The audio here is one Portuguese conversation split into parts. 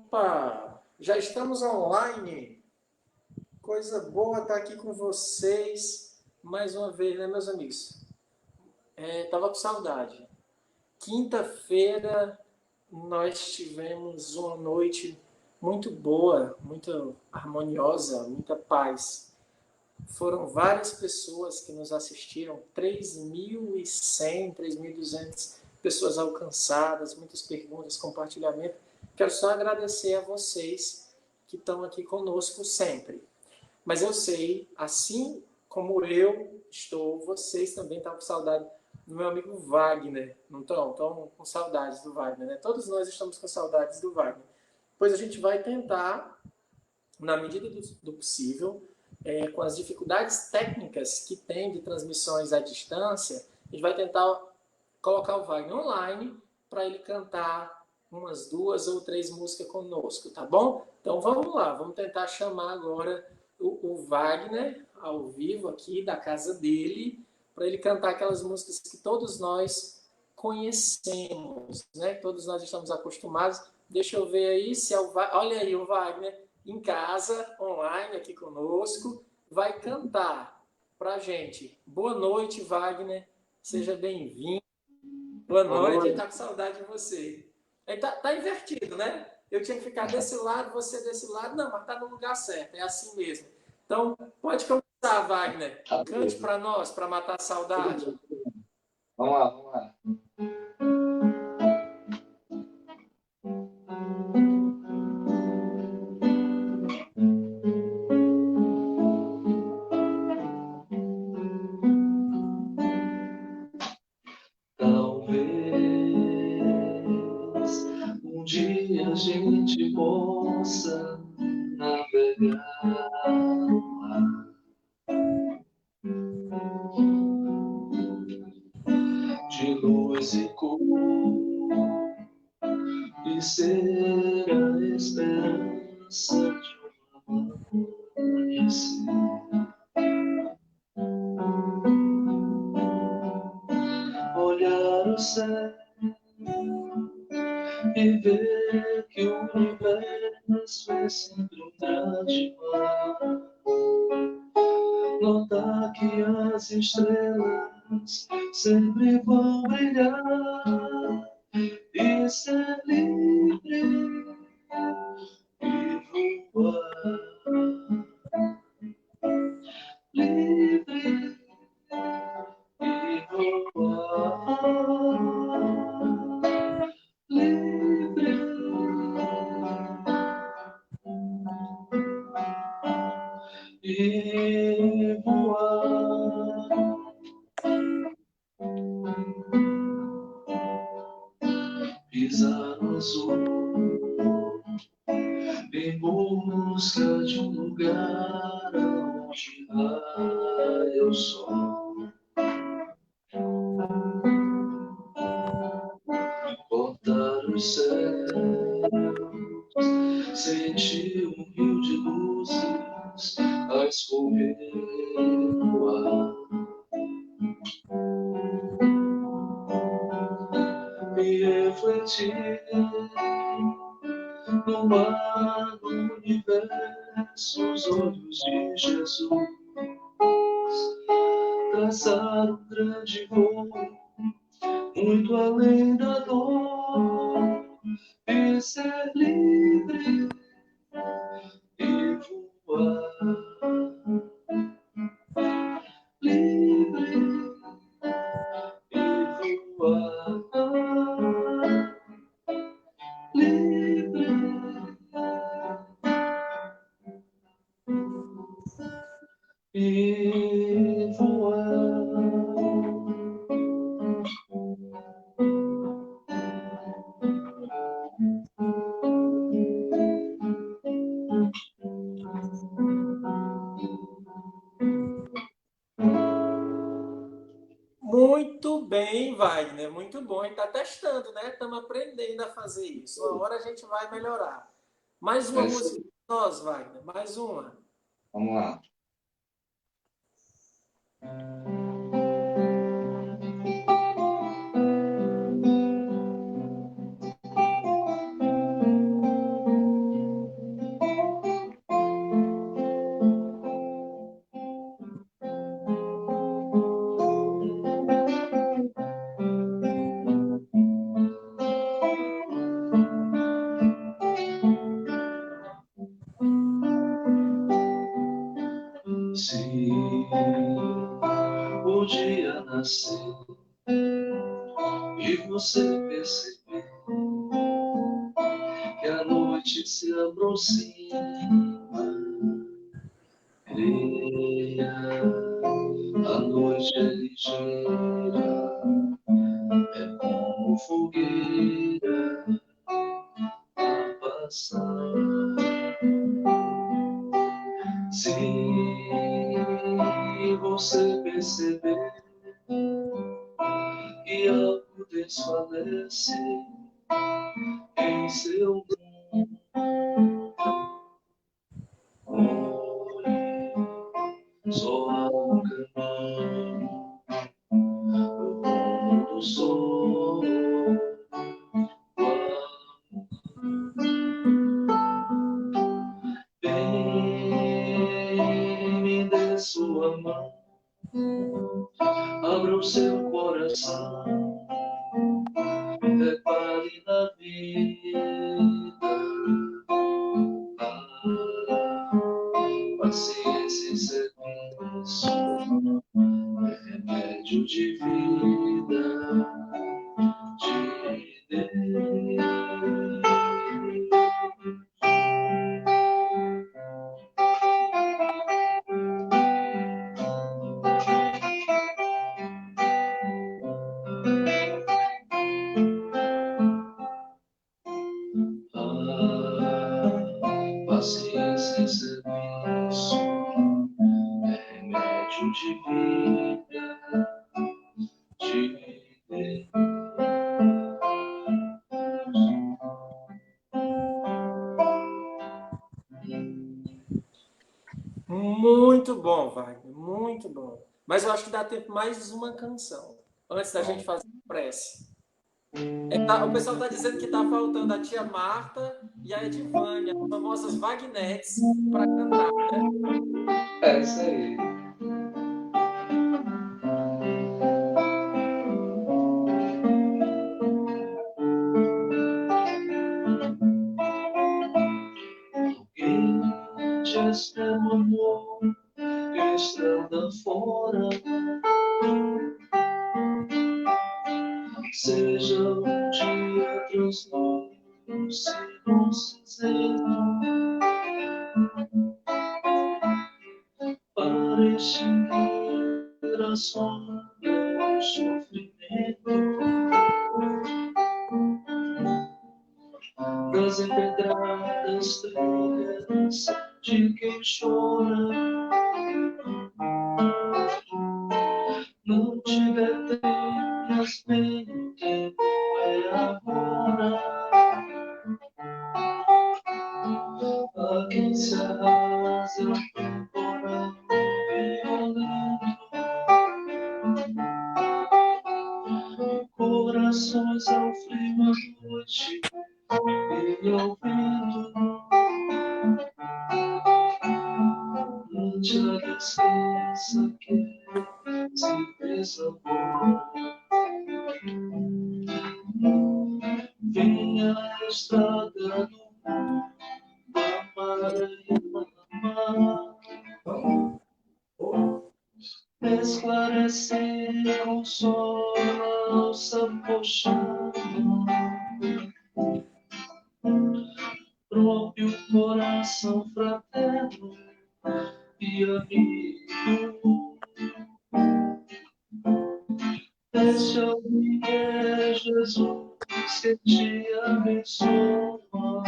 Opa, já estamos online. Coisa boa estar aqui com vocês mais uma vez, né, meus amigos? Tava com saudade. Quinta-feira nós tivemos uma noite muito boa, muito harmoniosa, muita paz. Foram várias pessoas que nos assistiram, 3.100, 3.200 pessoas alcançadas, muitas perguntas, compartilhamento. Quero só agradecer a vocês que estão aqui conosco sempre. Mas eu sei, assim como eu estou, vocês também estão com saudade do meu amigo Wagner. Não estão? Estão com saudades do Wagner, né? Todos nós estamos com saudades do Wagner. Pois a gente vai tentar, na medida do possível, com as dificuldades técnicas que tem de transmissões à distância, a gente vai tentar colocar o Wagner online para ele cantar umas 2 ou 3 músicas conosco, tá bom? Então vamos lá, vamos tentar chamar agora o Wagner ao vivo aqui da casa dele, para ele cantar aquelas músicas que todos nós conhecemos, né? Todos nós estamos acostumados. Deixa eu ver aí se é o Wagner. Olha aí o Wagner em casa, online, aqui conosco, vai cantar pra gente. Boa noite, Wagner. Seja bem-vindo. Boa noite. Ele tá com saudade de você. Ele tá invertido, né? Eu tinha que ficar desse lado, você desse lado. Não, mas tá no lugar certo. É assim mesmo. Então, pode começar, Wagner. Cante para nós, para matar a saudade. Vamos lá, vamos lá. Talvez um dia a gente possa navegar de luz e cor e ser a esperança de um amanhecer. Olhar o céu e ver que o universo é sempre um grande mar. Notar que as estrelas sempre vão brilhar e ser livre e voar. Livre e voar. Livre e voar. Pisar no azul em busca de um lugar onde raia o sol. Cortar os céus, sentir um rio de luzes a escorrer no ar. E refletir no mar, no universo, os olhos de Jesus. Traçar um grande voo, muito além da dor, e ser livre e voar. Livre e voar. Livre e voar. Muito bem, Wagner. Muito bom. A gente está testando, né? Estamos aprendendo a fazer isso. Uma hora a gente vai melhorar. Mais uma música para nós, Wagner. Mais uma. Vamos lá. dia nascer e você perceber que a noite se aproxima. Creia, a noite é ligeira, é como fogueira a passar. Se você perceber que algo desfalece em seu mundo, olhe, só há um caminho, o rumo do sol. Vem, me dê sua mão, abra o seu coração, repare na vida. Paciência e serviço é remédio de vida, de Deus. Paciência e serviço é remédio de vida, de Deus. Muito bom, Wagner, muito bom. Mas eu acho que dá tempo mais uma canção, antes da gente fazer a prece. O pessoal está dizendo que está faltando a tia Marta e a Edvânia, as famosas Wagnettes, para cantar, né? É isso aí. Alguém te espera o amor, estrada fora. Seja um dia translúcido, um cinzento, para extinguir a sombra do sofrimento das empedradas trilhas de quem chora. Não te detenhas, bem, o tempo é agora. A quem se arrasa o temporal violento, corações ao frio à noite e ao vento. Não te esqueça que se fez agora. Venha a estrada do Maranhão esclarecer com o sol a alça pochando, próprio coração fraterno e amigo. Este alguém é Jesus que te abençoa.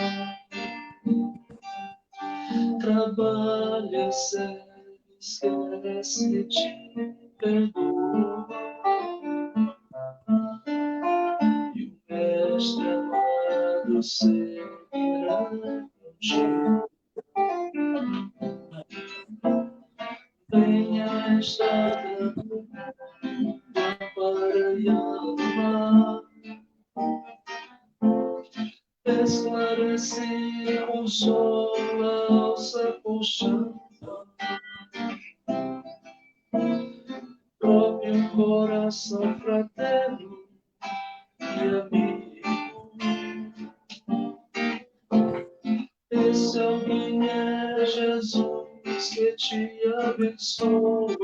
Trabalha, serve, esquece, te perdoa. E o mestre amado seguirá contigo. Venha a estrada do Paraiama, esclarecer com o sol a alça puxando, próprio coração fraterno e amigo. Esse alguém é Jesus que te abençoa.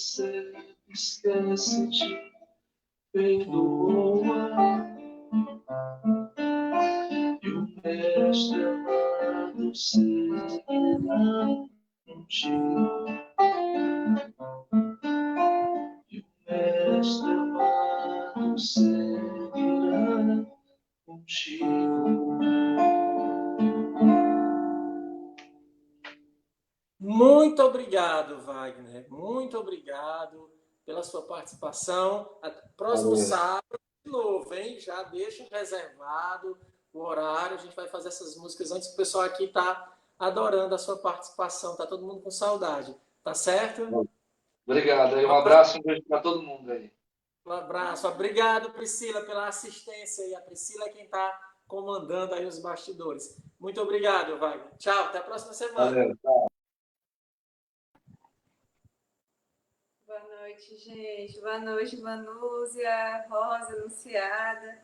você esquece de perdoar. E o mestre amado seguirá contigo. E o mestre amado seguirá contigo. Muito obrigado, Wagner. Muito obrigado pela sua participação. Próximo Valeu. sábado, de novo, hein? Já deixa reservado o horário. A gente vai fazer essas músicas antes. O pessoal aqui está adorando a sua participação. Tá todo mundo com saudade. Tá certo? Obrigado. Um abraço e um beijo para todo mundo aí. Um abraço. Obrigado, Priscila, pela assistência. E a Priscila é quem está comandando aí os bastidores. Muito obrigado, Wagner. Tchau, até a próxima semana. Valeu. Tchau. Boa noite, gente. Boa noite, Vanúzia, Rosa, Anunciada.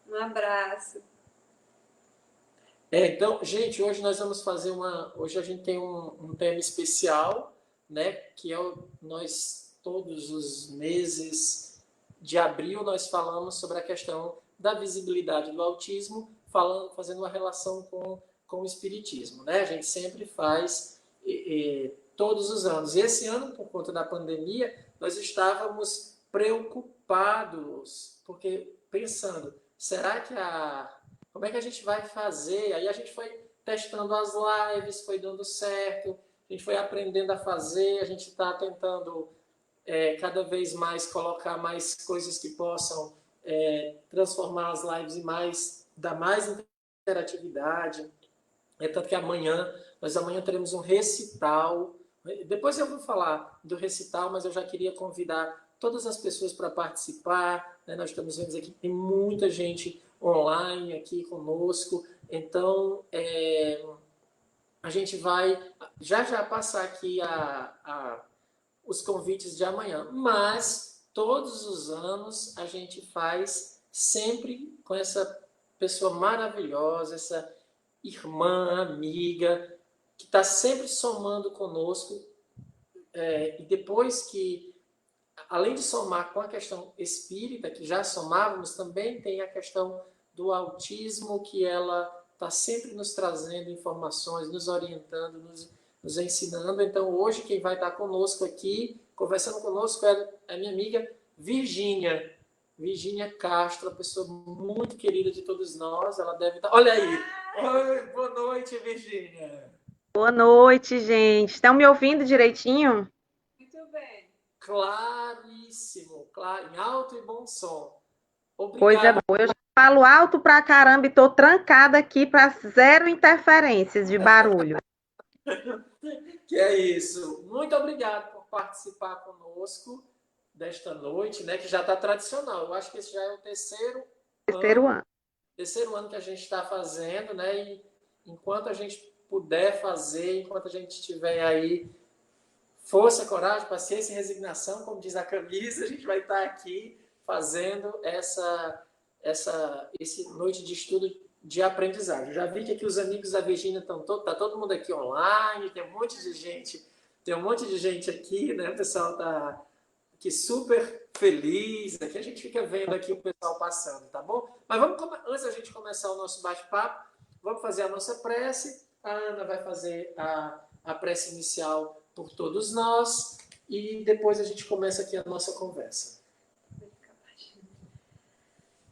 Um abraço. Então, gente, hoje nós vamos fazer Hoje a gente tem um tema especial, né? Que é nós, todos os meses de abril, nós falamos sobre a questão da visibilidade do autismo, fazendo uma relação com o espiritismo, né? A gente sempre faz todos os anos. E esse ano, por conta da pandemia, nós estávamos preocupados, porque pensando, será que como é que a gente vai fazer? Aí a gente foi testando as lives, foi dando certo, a gente foi aprendendo a fazer, a gente está tentando cada vez mais colocar mais coisas que possam transformar as lives em dar mais interatividade. Tanto que amanhã teremos um recital. Depois eu vou falar do recital, mas eu já queria convidar todas as pessoas para participar, né? Nós estamos vendo aqui que tem muita gente online aqui conosco. Então, a gente vai já passar aqui os convites de amanhã. Mas, todos os anos, a gente faz sempre com essa pessoa maravilhosa, essa irmã, amiga, que está sempre somando conosco. E depois que, além de somar com a questão espírita, que já somávamos, também tem a questão do autismo, que ela está sempre nos trazendo informações, nos orientando, nos ensinando. Então, hoje, quem vai estar conosco aqui, conversando conosco, é a minha amiga Virgínia Castro, uma pessoa muito querida de todos nós. Ela deve estar... Olha aí! Oi, boa noite, Virgínia! Boa noite, gente. Estão me ouvindo direitinho? Muito bem. Claríssimo, claro, em alto e bom som. Obrigado. Coisa boa. Eu já falo alto pra caramba e tô trancada aqui para zero interferências de barulho. Que é isso. Muito obrigado por participar conosco desta noite, né? Que já está tradicional. Eu acho que esse já é o terceiro ano que a gente está fazendo, né? E enquanto a gente puder fazer, enquanto a gente tiver aí força, coragem, paciência e resignação, como diz a camisa, a gente vai estar aqui fazendo esse noite de estudo de aprendizagem. Eu já vi que aqui os amigos da Virgínia estão tá todo mundo aqui online, tem um monte de gente aqui, né? O pessoal está aqui super feliz, aqui a gente fica vendo aqui o pessoal passando, tá bom? Mas antes da gente começar o nosso bate-papo, vamos fazer a nossa prece. A Ana vai fazer a prece inicial por todos nós e depois a gente começa aqui a nossa conversa.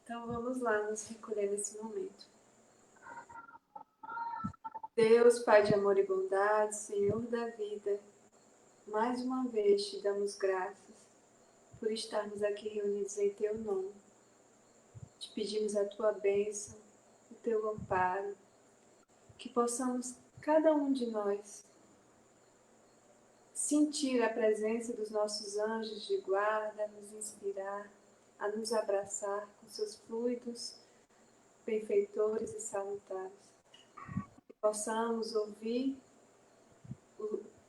Então vamos lá nos recolher nesse momento. Deus, Pai de amor e bondade, Senhor da vida, mais uma vez te damos graças por estarmos aqui reunidos em Teu nome. Te pedimos a Tua bênção, o Teu amparo, que possamos, cada um de nós, sentir a presença dos nossos anjos de guarda, nos inspirar, a nos abraçar com seus fluidos benfeitores e salutares. Que possamos ouvir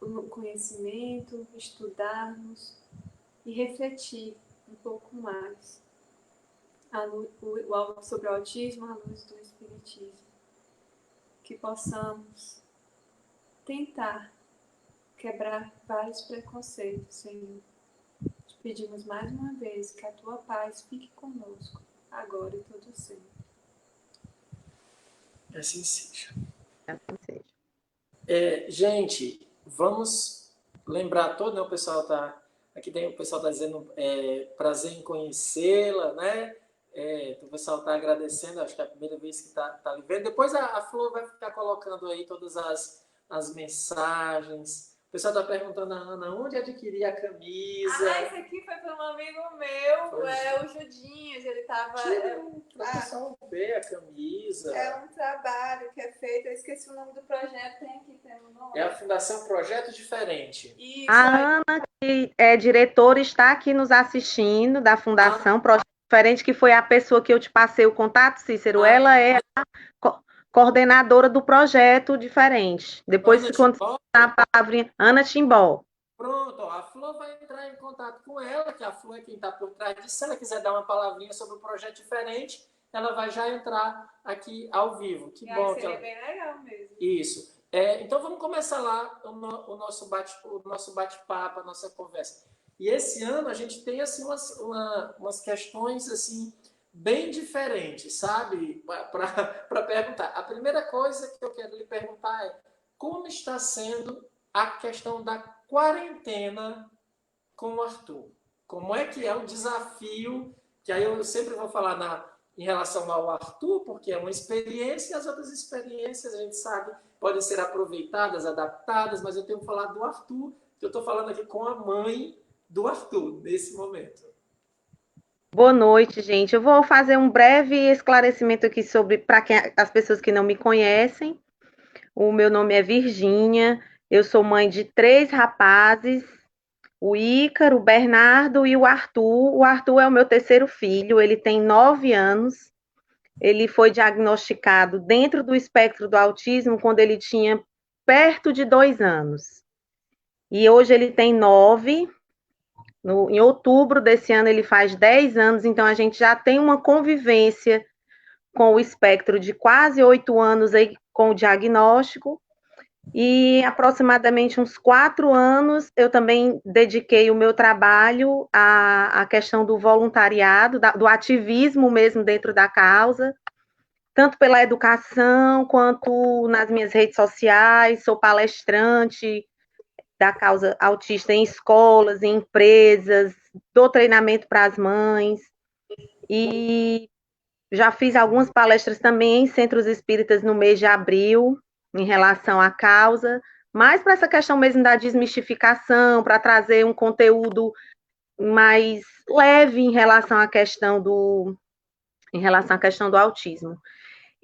o conhecimento, estudarmos e refletir um pouco mais sobre o autismo à luz do Espiritismo. Que possamos tentar quebrar vários preconceitos, Senhor, Pedimos mais uma vez que a tua paz fique conosco, agora e todo sempre. Assim seja. Assim seja. Gente, vamos lembrar todo, né? O pessoal tá aqui, tem o pessoal tá dizendo prazer em conhecê-la, né? O pessoal tá agradecendo, acho que é a primeira vez que tá lhe vendo. Depois a Flor vai ficar colocando aí todas as mensagens. O pessoal tá perguntando a Ana onde adquirir a camisa. Esse aqui foi para um amigo meu, o Judinhos, ele estava... Para o pessoal ver a camisa. É um trabalho que é feito, eu esqueci o nome do projeto, tem o nome. É a Fundação Projeto Diferente. Isso, A Ana, que é diretora, está aqui nos assistindo, da Fundação Projeto Diferente, que foi a pessoa que eu te passei o contato, Cícero. Ela é a coordenadora do Projeto Diferente. Depois, quando você dá a palavrinha, Ana Timbó. Pronto, a Flor vai entrar em contato com ela, que a Flor é quem está por trás disso. Se ela quiser dar uma palavrinha sobre o Projeto Diferente, ela vai já entrar aqui ao vivo. Que bom que seria bem legal mesmo. Isso. Então vamos começar lá o nosso bate-papo, a nossa conversa. E esse ano a gente tem assim umas questões assim bem diferentes, sabe? Para perguntar. A primeira coisa que eu quero lhe perguntar é como está sendo a questão da quarentena com o Arthur? Como é que é o desafio? Que aí eu sempre vou falar em relação ao Arthur, porque é uma experiência, e as outras experiências, a gente sabe, podem ser aproveitadas, adaptadas, mas eu tenho que falar do Arthur, que eu estou falando aqui com a mãe do Arthur, nesse momento. Boa noite, gente. Eu vou fazer um breve esclarecimento aqui para as pessoas que não me conhecem. O meu nome é Virgínia, eu sou mãe de 3 rapazes, o Ícaro, o Bernardo e o Arthur. O Arthur é o meu terceiro filho, ele tem 9 anos. Ele foi diagnosticado dentro do espectro do autismo quando ele tinha perto de 2 anos. E hoje ele tem 9. Em outubro desse ano ele faz 10 anos, então a gente já tem uma convivência com o espectro de quase 8 anos aí com o diagnóstico. E aproximadamente uns 4 anos eu também dediquei o meu trabalho à questão do voluntariado, do ativismo mesmo dentro da causa, tanto pela educação quanto nas minhas redes sociais. Sou palestrante da causa autista em escolas, em empresas, dou treinamento para as mães e já fiz algumas palestras também em centros espíritas no mês de abril, em relação à causa, mais para essa questão mesmo da desmistificação, para trazer um conteúdo mais leve em relação à questão do autismo.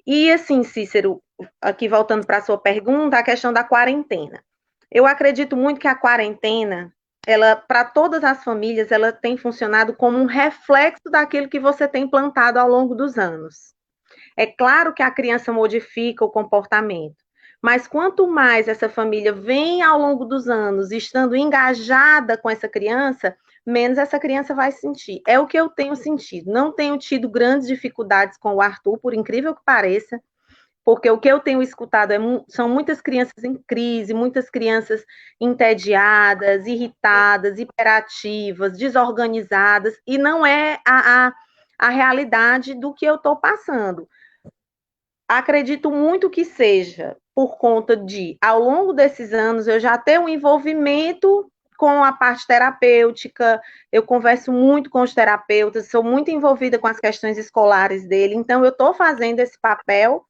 E assim, Cícero, aqui voltando para a sua pergunta, a questão da quarentena. Eu acredito muito que a quarentena, ela, para todas as famílias, ela tem funcionado como um reflexo daquilo que você tem plantado ao longo dos anos. É claro que a criança modifica o comportamento, mas quanto mais essa família vem ao longo dos anos estando engajada com essa criança, menos essa criança vai sentir. É o que eu tenho sentido. Não tenho tido grandes dificuldades com o Arthur, por incrível que pareça, porque o que eu tenho escutado são muitas crianças em crise, muitas crianças entediadas, irritadas, hiperativas, desorganizadas, e não é a realidade do que eu estou passando. Acredito muito que seja por conta de, ao longo desses anos, eu já ter um envolvimento com a parte terapêutica, eu converso muito com os terapeutas, sou muito envolvida com as questões escolares dele, então eu estou fazendo esse papel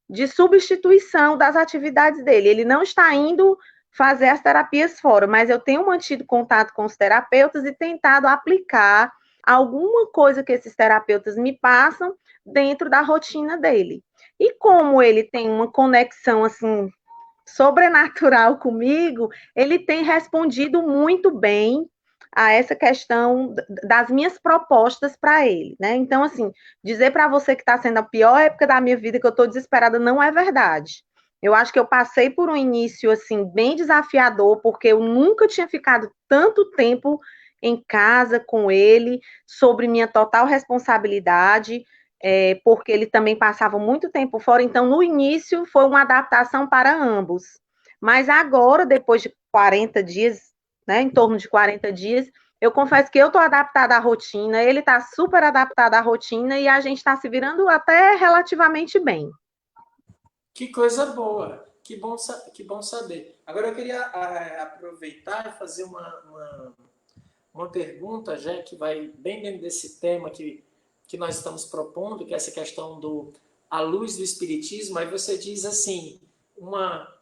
de substituição das atividades dele. Ele não está indo fazer as terapias fora, mas eu tenho mantido contato com os terapeutas e tentado aplicar alguma coisa que esses terapeutas me passam dentro da rotina dele. E como ele tem uma conexão assim sobrenatural comigo, ele tem respondido muito bem a essa questão das minhas propostas para ele, né? Então, assim, dizer para você que está sendo a pior época da minha vida, que eu estou desesperada, não é verdade. Eu acho que eu passei por um início, assim, bem desafiador, porque eu nunca tinha ficado tanto tempo em casa com ele, sobre minha total responsabilidade, porque ele também passava muito tempo fora, então, no início, foi uma adaptação para ambos. Mas agora, depois de 40 dias, né, em torno de 40 dias, Eu confesso que eu estou adaptada à rotina, ele está super adaptado à rotina e a gente está se virando até relativamente bem. Que coisa boa, que bom saber. Agora eu queria aproveitar e fazer uma pergunta, já que vai bem dentro desse tema que nós estamos propondo, que é essa questão a luz do espiritismo. Aí você diz assim,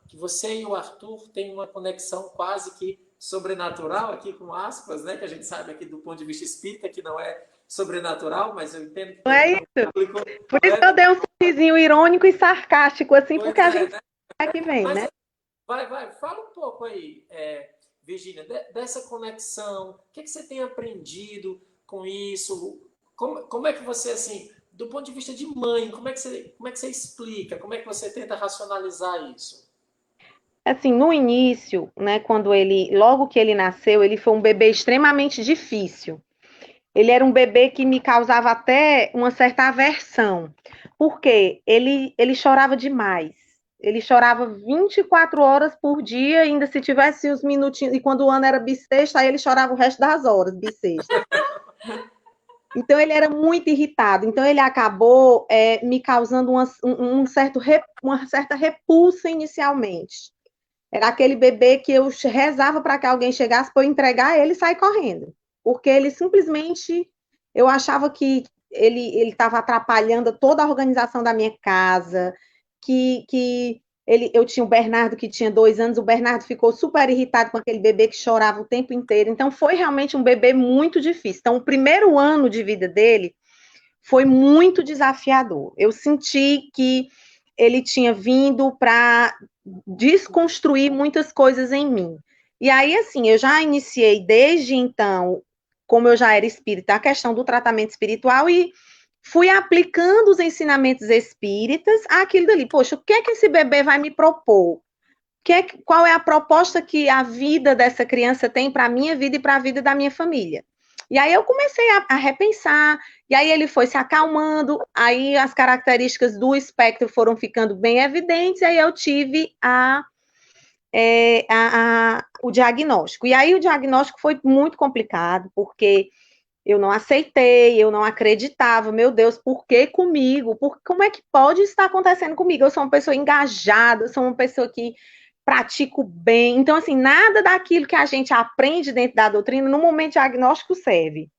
que você e o Arthur têm uma conexão quase que sobrenatural, aqui com aspas, né, que a gente sabe aqui do ponto de vista espírita que não é sobrenatural, mas eu entendo que... Não é isso? Por isso que eu dei um sorrisinho irônico e sarcástico, assim, porque a gente sabe que vem, né? Fala um pouco aí, Virgínia, dessa conexão, o que você tem aprendido com isso? Como é que você, assim, do ponto de vista de mãe, como é que você explica? Como é que você tenta racionalizar isso? Assim, no início, né, logo que ele nasceu, ele foi um bebê extremamente difícil. Ele era um bebê que me causava até uma certa aversão, porque ele chorava demais. Ele chorava 24 horas por dia, ainda se tivesse uns minutinhos, e quando o ano era bissexto, aí ele chorava o resto das horas, bissexto. Então, ele era muito irritado. Então, ele acabou me causando uma certa repulsa inicialmente. Era aquele bebê que eu rezava para que alguém chegasse para eu entregar ele e sair correndo. Porque ele simplesmente, eu achava que ele estava atrapalhando toda a organização da minha casa, eu tinha o Bernardo que tinha 2 anos, o Bernardo ficou super irritado com aquele bebê que chorava o tempo inteiro. Então, foi realmente um bebê muito difícil. Então, o primeiro ano de vida dele foi muito desafiador. Eu senti que ele tinha vindo para desconstruir muitas coisas em mim. E aí, assim, eu já iniciei desde então, como eu já era espírita, a questão do tratamento espiritual e fui aplicando os ensinamentos espíritas àquilo dali. Poxa, o que é que esse bebê vai me propor? Qual é a proposta que a vida dessa criança tem para a minha vida e para a vida da minha família? E aí eu comecei a repensar, e aí ele foi se acalmando, aí as características do espectro foram ficando bem evidentes, e aí eu tive o diagnóstico. E aí o diagnóstico foi muito complicado, porque eu não aceitei, eu não acreditava, meu Deus, por que comigo? Como é que pode estar acontecendo comigo? Eu sou uma pessoa engajada, eu sou uma pessoa que pratico bem. Então, assim, nada daquilo que a gente aprende dentro da doutrina, no momento diagnóstico, serve.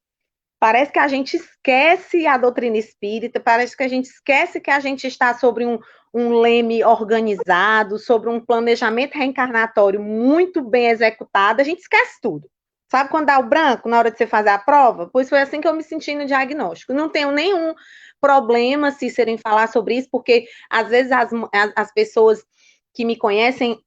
Parece que a gente esquece a doutrina espírita, parece que a gente esquece que a gente está sobre um leme organizado, sobre um planejamento reencarnatório muito bem executado, a gente esquece tudo. Sabe quando dá o branco na hora de você fazer a prova? Pois foi assim que eu me senti no diagnóstico. Não tenho nenhum problema, Cícero, em falar sobre isso, porque às vezes as pessoas que me conhecem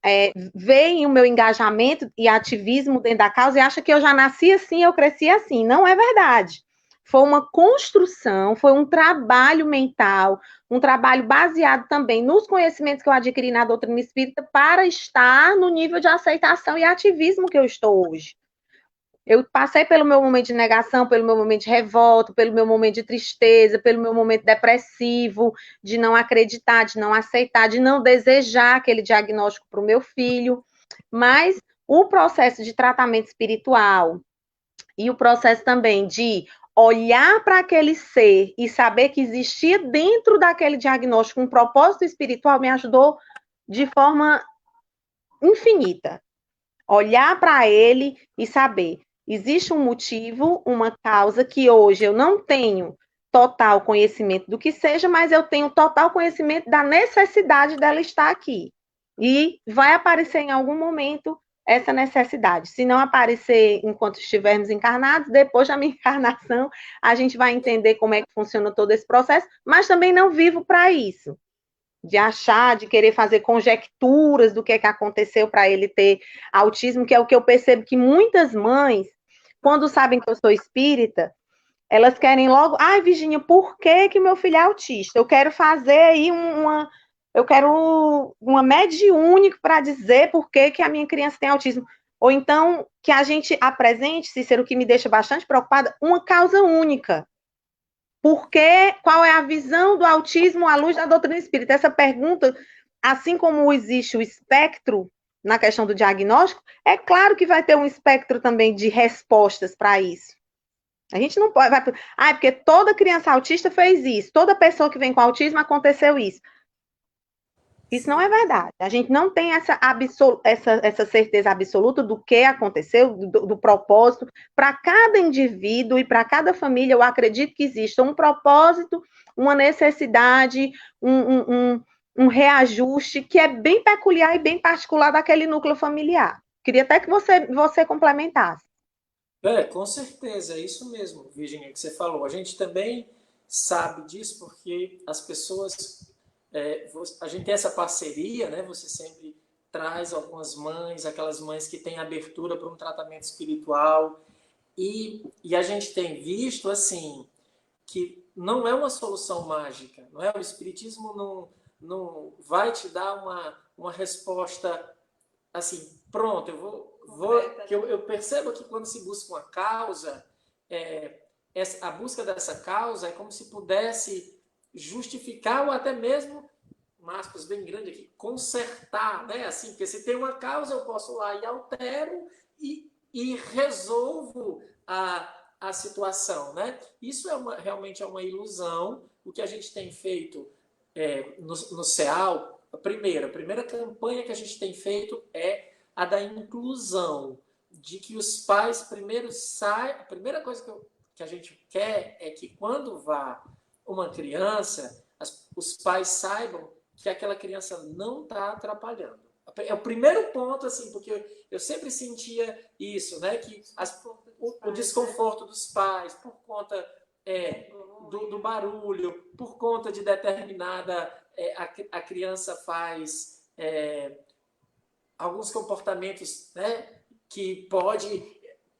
veem o meu engajamento e ativismo dentro da causa e acham que eu já nasci assim, eu cresci assim. Não é verdade. Foi uma construção, foi um trabalho mental, um trabalho baseado também nos conhecimentos que eu adquiri na doutrina espírita para estar no nível de aceitação e ativismo que eu estou hoje. Eu passei pelo meu momento de negação, pelo meu momento de revolta, pelo meu momento de tristeza, pelo meu momento depressivo, de não acreditar, de não aceitar, de não desejar aquele diagnóstico para o meu filho. Mas o processo de tratamento espiritual e o processo também de olhar para aquele ser e saber que existia dentro daquele diagnóstico um propósito espiritual me ajudou de forma infinita. Olhar para ele e saber, existe um motivo, uma causa que hoje eu não tenho total conhecimento do que seja, mas eu tenho total conhecimento da necessidade dela estar aqui. E vai aparecer em algum momento essa necessidade. Se não aparecer enquanto estivermos encarnados, depois da minha encarnação, a gente vai entender como é que funciona todo esse processo, mas também não vivo para isso. De achar, de querer fazer conjecturas do que é que aconteceu para ele ter autismo, que é o que eu percebo que muitas mães, quando sabem que eu sou espírita, elas querem logo, ai, Virgínia, por que que meu filho é autista? Eu quero fazer aí eu quero uma mediúnica para dizer por que que a minha criança tem autismo. Ou então, que a gente apresente, Cícero, o que me deixa bastante preocupada, uma causa única. Qual é a visão do autismo à luz da doutrina espírita? Essa pergunta, assim como existe o espectro na questão do diagnóstico, é claro que vai ter um espectro também de respostas para isso. A gente não pode... porque toda criança autista fez isso, toda pessoa que vem com autismo aconteceu isso. Isso não é verdade. A gente não tem essa certeza absoluta do que aconteceu, do propósito. Para cada indivíduo e para cada família, eu acredito que exista um propósito, uma necessidade, um reajuste que é bem peculiar e bem particular daquele núcleo familiar. Queria até que você complementasse. Com certeza, é isso mesmo, Virginia, que você falou. A gente também sabe disso porque as pessoas... a gente tem essa parceria, né? Você sempre traz algumas mães, aquelas mães que têm abertura para um tratamento espiritual, e a gente tem visto, assim, que não é uma solução mágica, não é? O espiritismo não vai te dar uma resposta assim, pronto, eu percebo que quando se busca uma causa, a busca dessa causa é como se pudesse justificar ou até mesmo, uma aspas bem grande aqui, consertar, né? Assim, porque se tem uma causa, eu posso ir lá e altero e resolvo a situação, né? Isso realmente é uma ilusão. O que a gente tem feito no CEAL, a primeira campanha que a gente tem feito é a da inclusão, de que os pais primeiro saem. A primeira coisa que a gente quer é que quando vá uma criança, os pais saibam que aquela criança não está atrapalhando. É o primeiro ponto, assim, porque eu sempre sentia isso, né? Que o desconforto dos pais por conta do barulho, por conta de determinada... a criança faz alguns comportamentos, né, que pode...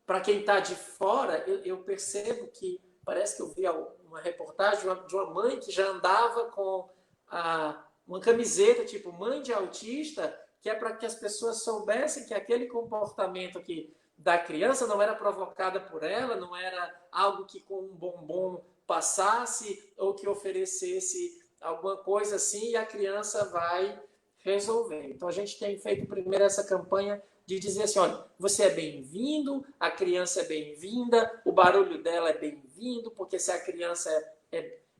Para quem está de fora, eu percebo que parece que eu vi uma reportagem de uma mãe que já andava com uma camiseta tipo mãe de autista, que é para que as pessoas soubessem que aquele comportamento da criança não era provocada por ela, não era algo que com um bombom passasse ou que oferecesse alguma coisa assim e a criança vai resolver. Então a gente tem feito primeiro essa campanha de dizer assim, olha, você é bem-vindo, a criança é bem-vinda, o barulho dela é bem-vindo, porque se a criança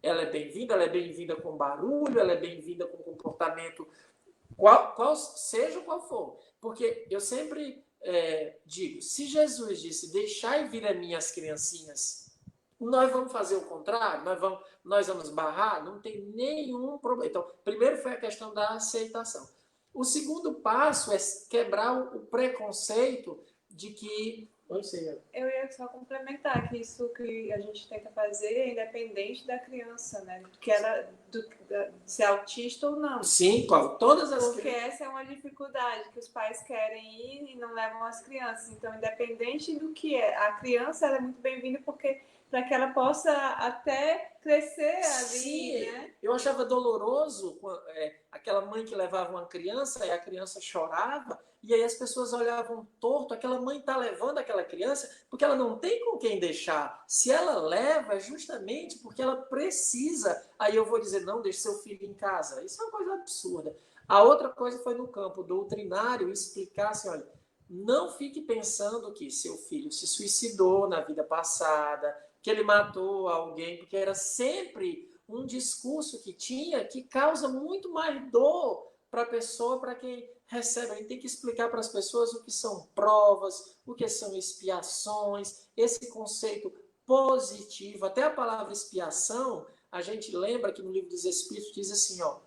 ela é bem-vinda com barulho, ela é bem-vinda com comportamento, seja qual for. Porque eu sempre digo, se Jesus disse, deixai vir a mim as criancinhas, nós vamos fazer o contrário? Nós vamos barrar? Não tem nenhum problema. Então, primeiro foi a questão da aceitação. O segundo passo é quebrar o preconceito de que... Eu ia só complementar que isso que a gente tenta fazer é independente da criança, né? Que ela ser autista ou não. Sim, todas as Porque essa é uma dificuldade, que os pais querem ir e não levam as crianças. Então, independente do que é, a criança ela é muito bem-vinda porque para que ela possa até crescer ali, sim, né? Eu achava doloroso aquela mãe que levava uma criança e a criança chorava e aí as pessoas olhavam torto, aquela mãe está levando aquela criança porque ela não tem com quem deixar. Se ela leva, é justamente porque ela precisa. Aí eu vou dizer, não, deixe seu filho em casa. Isso é uma coisa absurda. A outra coisa foi no campo doutrinário explicar assim, olha, não fique pensando que seu filho se suicidou na vida passada, que ele matou alguém, porque era sempre um discurso que tinha que causa muito mais dor para a pessoa, para quem recebe. A gente tem que explicar para as pessoas o que são provas, o que são expiações, esse conceito positivo. Até a palavra expiação, a gente lembra que no Livro dos Espíritos diz assim, ó,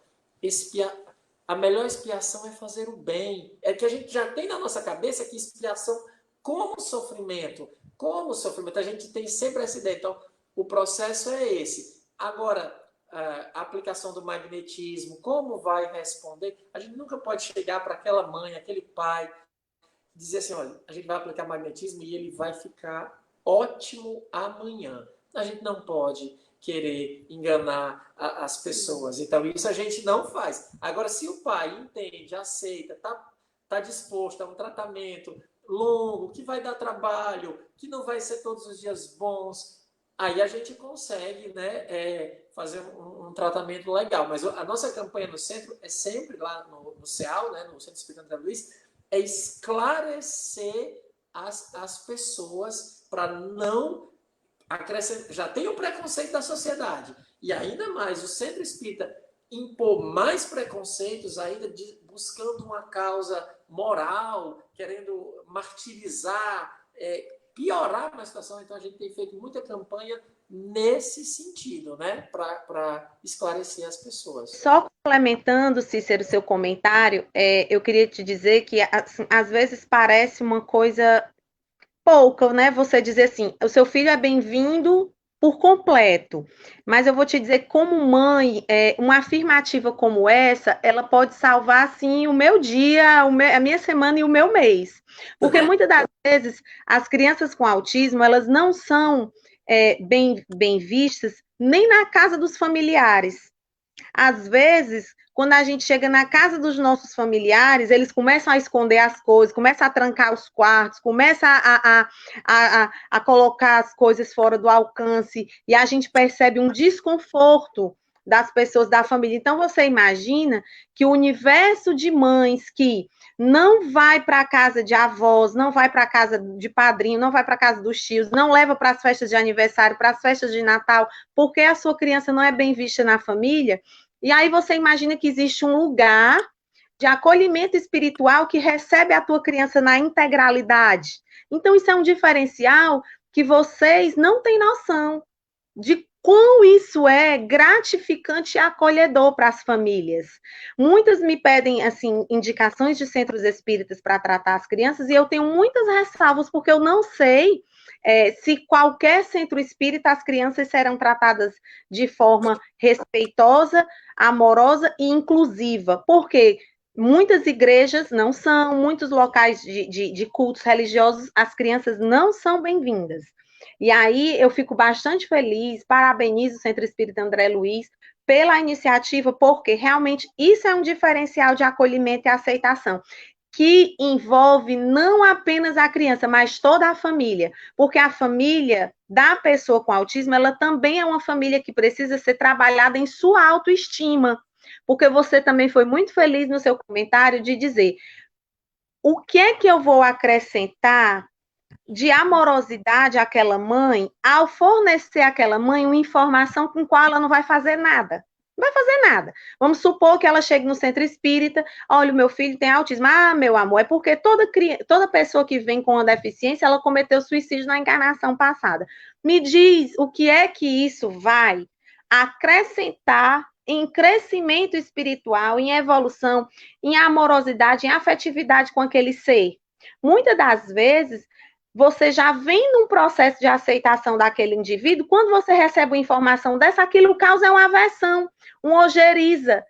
a melhor expiação é fazer o bem. É que a gente já tem na nossa cabeça que expiação como sofrimento. A gente tem sempre essa ideia. Então, o processo é esse. Agora, a aplicação do magnetismo, como vai responder? A gente nunca pode chegar para aquela mãe, aquele pai, dizer assim, olha, a gente vai aplicar magnetismo e ele vai ficar ótimo amanhã. A gente não pode querer enganar as pessoas. Então, isso a gente não faz. Agora, se o pai entende, aceita, está disposto a um tratamento longo, que vai dar trabalho, que não vai ser todos os dias bons, aí a gente consegue, né, fazer um tratamento legal. Mas a nossa campanha no centro é sempre lá no CEAL, né, no Centro Espírita André Luiz, é esclarecer as pessoas para não acrescentar. Já tem o preconceito da sociedade, e ainda mais o centro espírita impor mais preconceitos, ainda buscando uma causa moral, querendo martirizar, piorar a situação. Então, a gente tem feito muita campanha nesse sentido, né, para esclarecer as pessoas. Só complementando, Cícero, seu comentário, eu queria te dizer que, assim, às vezes parece uma coisa pouca, né? Você dizer assim, o seu filho é bem-vindo por completo, mas eu vou te dizer, como mãe, uma afirmativa como essa, ela pode salvar, assim, o meu dia, a minha semana e o meu mês. Porque muitas das vezes, as crianças com autismo, elas não são bem vistas nem na casa dos familiares. Às vezes, quando a gente chega na casa dos nossos familiares, eles começam a esconder as coisas, começam a trancar os quartos, começam a colocar as coisas fora do alcance, e a gente percebe um desconforto das pessoas da família. Então, você imagina que o universo de mães que não vai para a casa de avós, não vai para a casa de padrinho, não vai para a casa dos tios, não leva para as festas de aniversário, para as festas de Natal, porque a sua criança não é bem vista na família. E aí você imagina que existe um lugar de acolhimento espiritual que recebe a tua criança na integralidade. Então, isso é um diferencial que vocês não têm noção de quão isso é gratificante e acolhedor para as famílias. Muitas me pedem, assim, indicações de centros espíritas para tratar as crianças, e eu tenho muitas ressalvas, porque eu não sei se qualquer centro espírita as crianças serão tratadas de forma respeitosa, amorosa e inclusiva, porque muitas igrejas não são, muitos locais de cultos religiosos, as crianças não são bem-vindas. E aí eu fico bastante feliz, parabenizo o Centro Espírita André Luiz pela iniciativa, porque realmente isso é um diferencial de acolhimento e aceitação, que envolve não apenas a criança, mas toda a família, porque a família da pessoa com autismo, ela também é uma família que precisa ser trabalhada em sua autoestima, porque você também foi muito feliz no seu comentário de dizer o que é que eu vou acrescentar de amorosidade àquela mãe ao fornecer àquela mãe uma informação com qual ela não vai fazer nada. Não vai fazer nada. Vamos supor que ela chegue no centro espírita, olha, o meu filho tem autismo. Ah, meu amor, é porque toda pessoa que vem com uma deficiência, ela cometeu suicídio na encarnação passada. Me diz o que é que isso vai acrescentar em crescimento espiritual, em evolução, em amorosidade, em afetividade com aquele ser. Muitas das vezes, você já vem num processo de aceitação daquele indivíduo, quando você recebe uma informação dessa, aquilo causa uma aversão, uma ojeriza.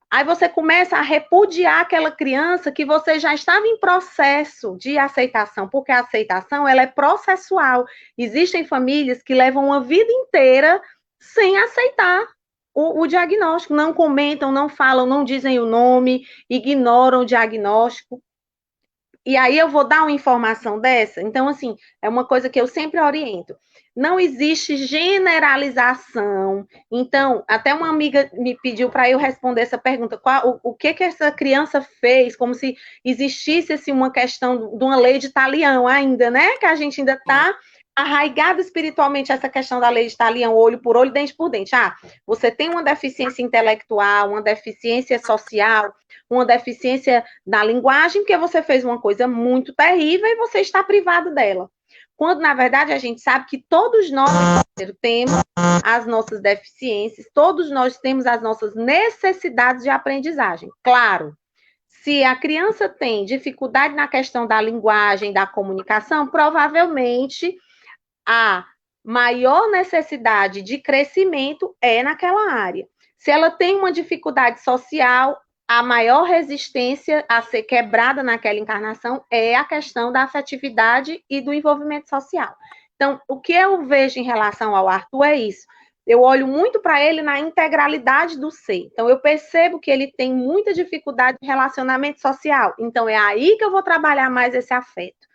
Aí você começa a repudiar aquela criança que você já estava em processo de aceitação, porque a aceitação, ela é processual. Existem famílias que levam uma vida inteira sem aceitar o diagnóstico, não comentam, não falam, não dizem o nome, ignoram o diagnóstico. E aí eu vou dar uma informação dessa? Então, assim, é uma coisa que eu sempre oriento. Não existe generalização. Então, até uma amiga me pediu para eu responder essa pergunta. O que essa criança fez? Como se existisse assim, uma questão de uma lei de talião ainda, né? Que a gente ainda está arraigado espiritualmente essa questão da lei de talião, olho por olho, dente por dente. Ah, você tem uma deficiência intelectual, uma deficiência social, uma deficiência da linguagem, porque você fez uma coisa muito terrível e você está privado dela. Quando, na verdade, a gente sabe que todos nós temos as nossas deficiências, todos nós temos as nossas necessidades de aprendizagem. Claro, se a criança tem dificuldade na questão da linguagem, da comunicação, provavelmente a maior necessidade de crescimento é naquela área. Se ela tem uma dificuldade social, a maior resistência a ser quebrada naquela encarnação é a questão da afetividade e do envolvimento social. Então, o que eu vejo em relação ao Arthur é isso. Eu olho muito para ele na integralidade do ser. Então, eu percebo que ele tem muita dificuldade de relacionamento social. Então, é aí que eu vou trabalhar mais esse afeto.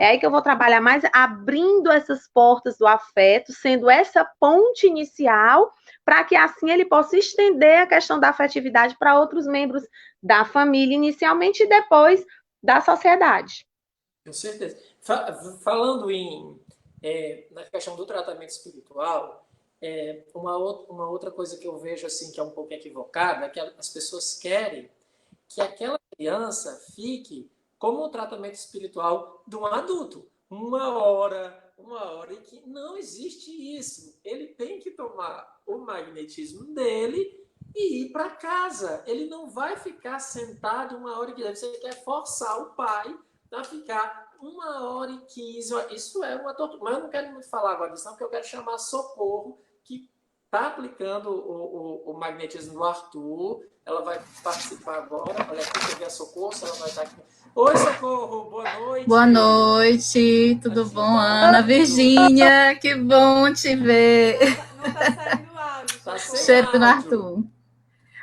É aí que eu vou trabalhar mais abrindo essas portas do afeto, sendo essa ponte inicial, para que assim ele possa estender a questão da afetividade para outros membros da família inicialmente e depois da sociedade. Com certeza. Falando na questão do tratamento espiritual, uma outra coisa que eu vejo assim que é um pouco equivocada é que as pessoas querem que aquela criança fique como um tratamento espiritual de um adulto. Uma hora, e que não existe isso. Ele tem que tomar o magnetismo dele e ir para casa. Ele não vai ficar sentado 1 hora e 15. Você quer forçar o pai a ficar 1 hora e 15. Isso é uma tortura. Mas eu não quero muito falar agora disso, não, porque eu quero chamar Socorro, que está aplicando o magnetismo do Arthur. Ela vai participar agora. Olha aqui, você vê a Socorro, se ela vai estar aqui. Oi, Socorro, boa noite. Boa noite, tudo bom, Ana? Virgínia, que bom te ver. Não tá saindo áudio. Tá sem Cheiro do áudio.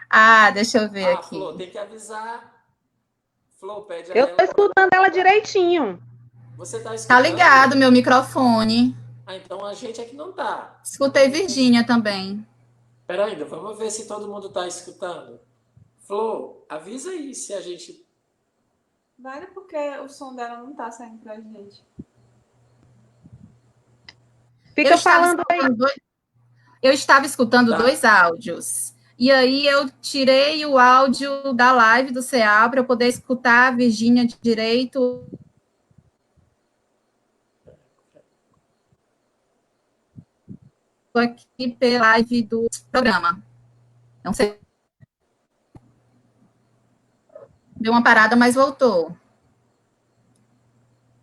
Arthur. Deixa eu ver aqui. Flor, tem que avisar. Flor, pede a Eu ela. estou escutando ela direitinho. Você tá escutando? Tá ligado meu microfone. Então a gente é que não tá. Escutei Virgínia também. Peraí, vamos ver se todo mundo tá escutando. Flor, avisa aí se a gente... Vale porque o som dela não tá saindo pra gente. Fica falando aí. Eu estava escutando Tá. 2 áudios. E aí eu tirei o áudio da live do CA para eu poder escutar a Virgínia direito. Estou aqui pela live do programa. Não sei. Deu uma parada, mas voltou.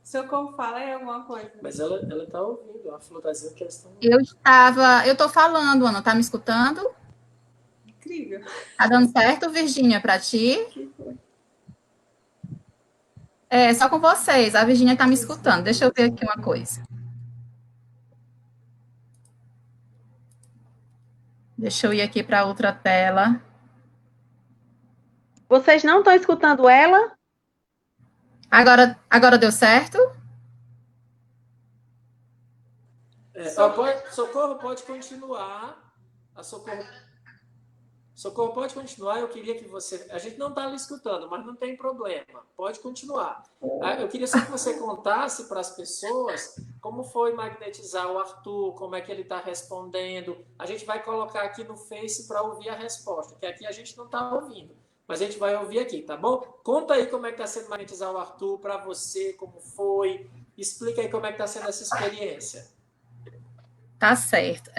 Socorro, fala aí alguma coisa. Mas ela tá ouvindo. A Flor tá dizendo que eles estão... Eu tô falando, Ana, tá me escutando? Incrível. Tá dando certo, Virgínia, para ti? É, só com vocês. A Virgínia tá me escutando. Deixa eu ver aqui uma coisa. Deixa eu ir aqui para outra tela. Vocês não estão escutando ela? Agora deu certo? Socorro pode continuar. Socorro pode continuar. Eu queria que você... A gente não está lhe escutando, mas não tem problema. Pode continuar. Eu queria só que você contasse para as pessoas como foi magnetizar o Arthur, como é que ele está respondendo. A gente vai colocar aqui no Face para ouvir a resposta, que aqui a gente não está ouvindo. Mas a gente vai ouvir aqui, tá bom? Conta aí como é que está sendo magnetizar o Arthur para você, como foi. Explica aí como é que está sendo essa experiência. Tá certo.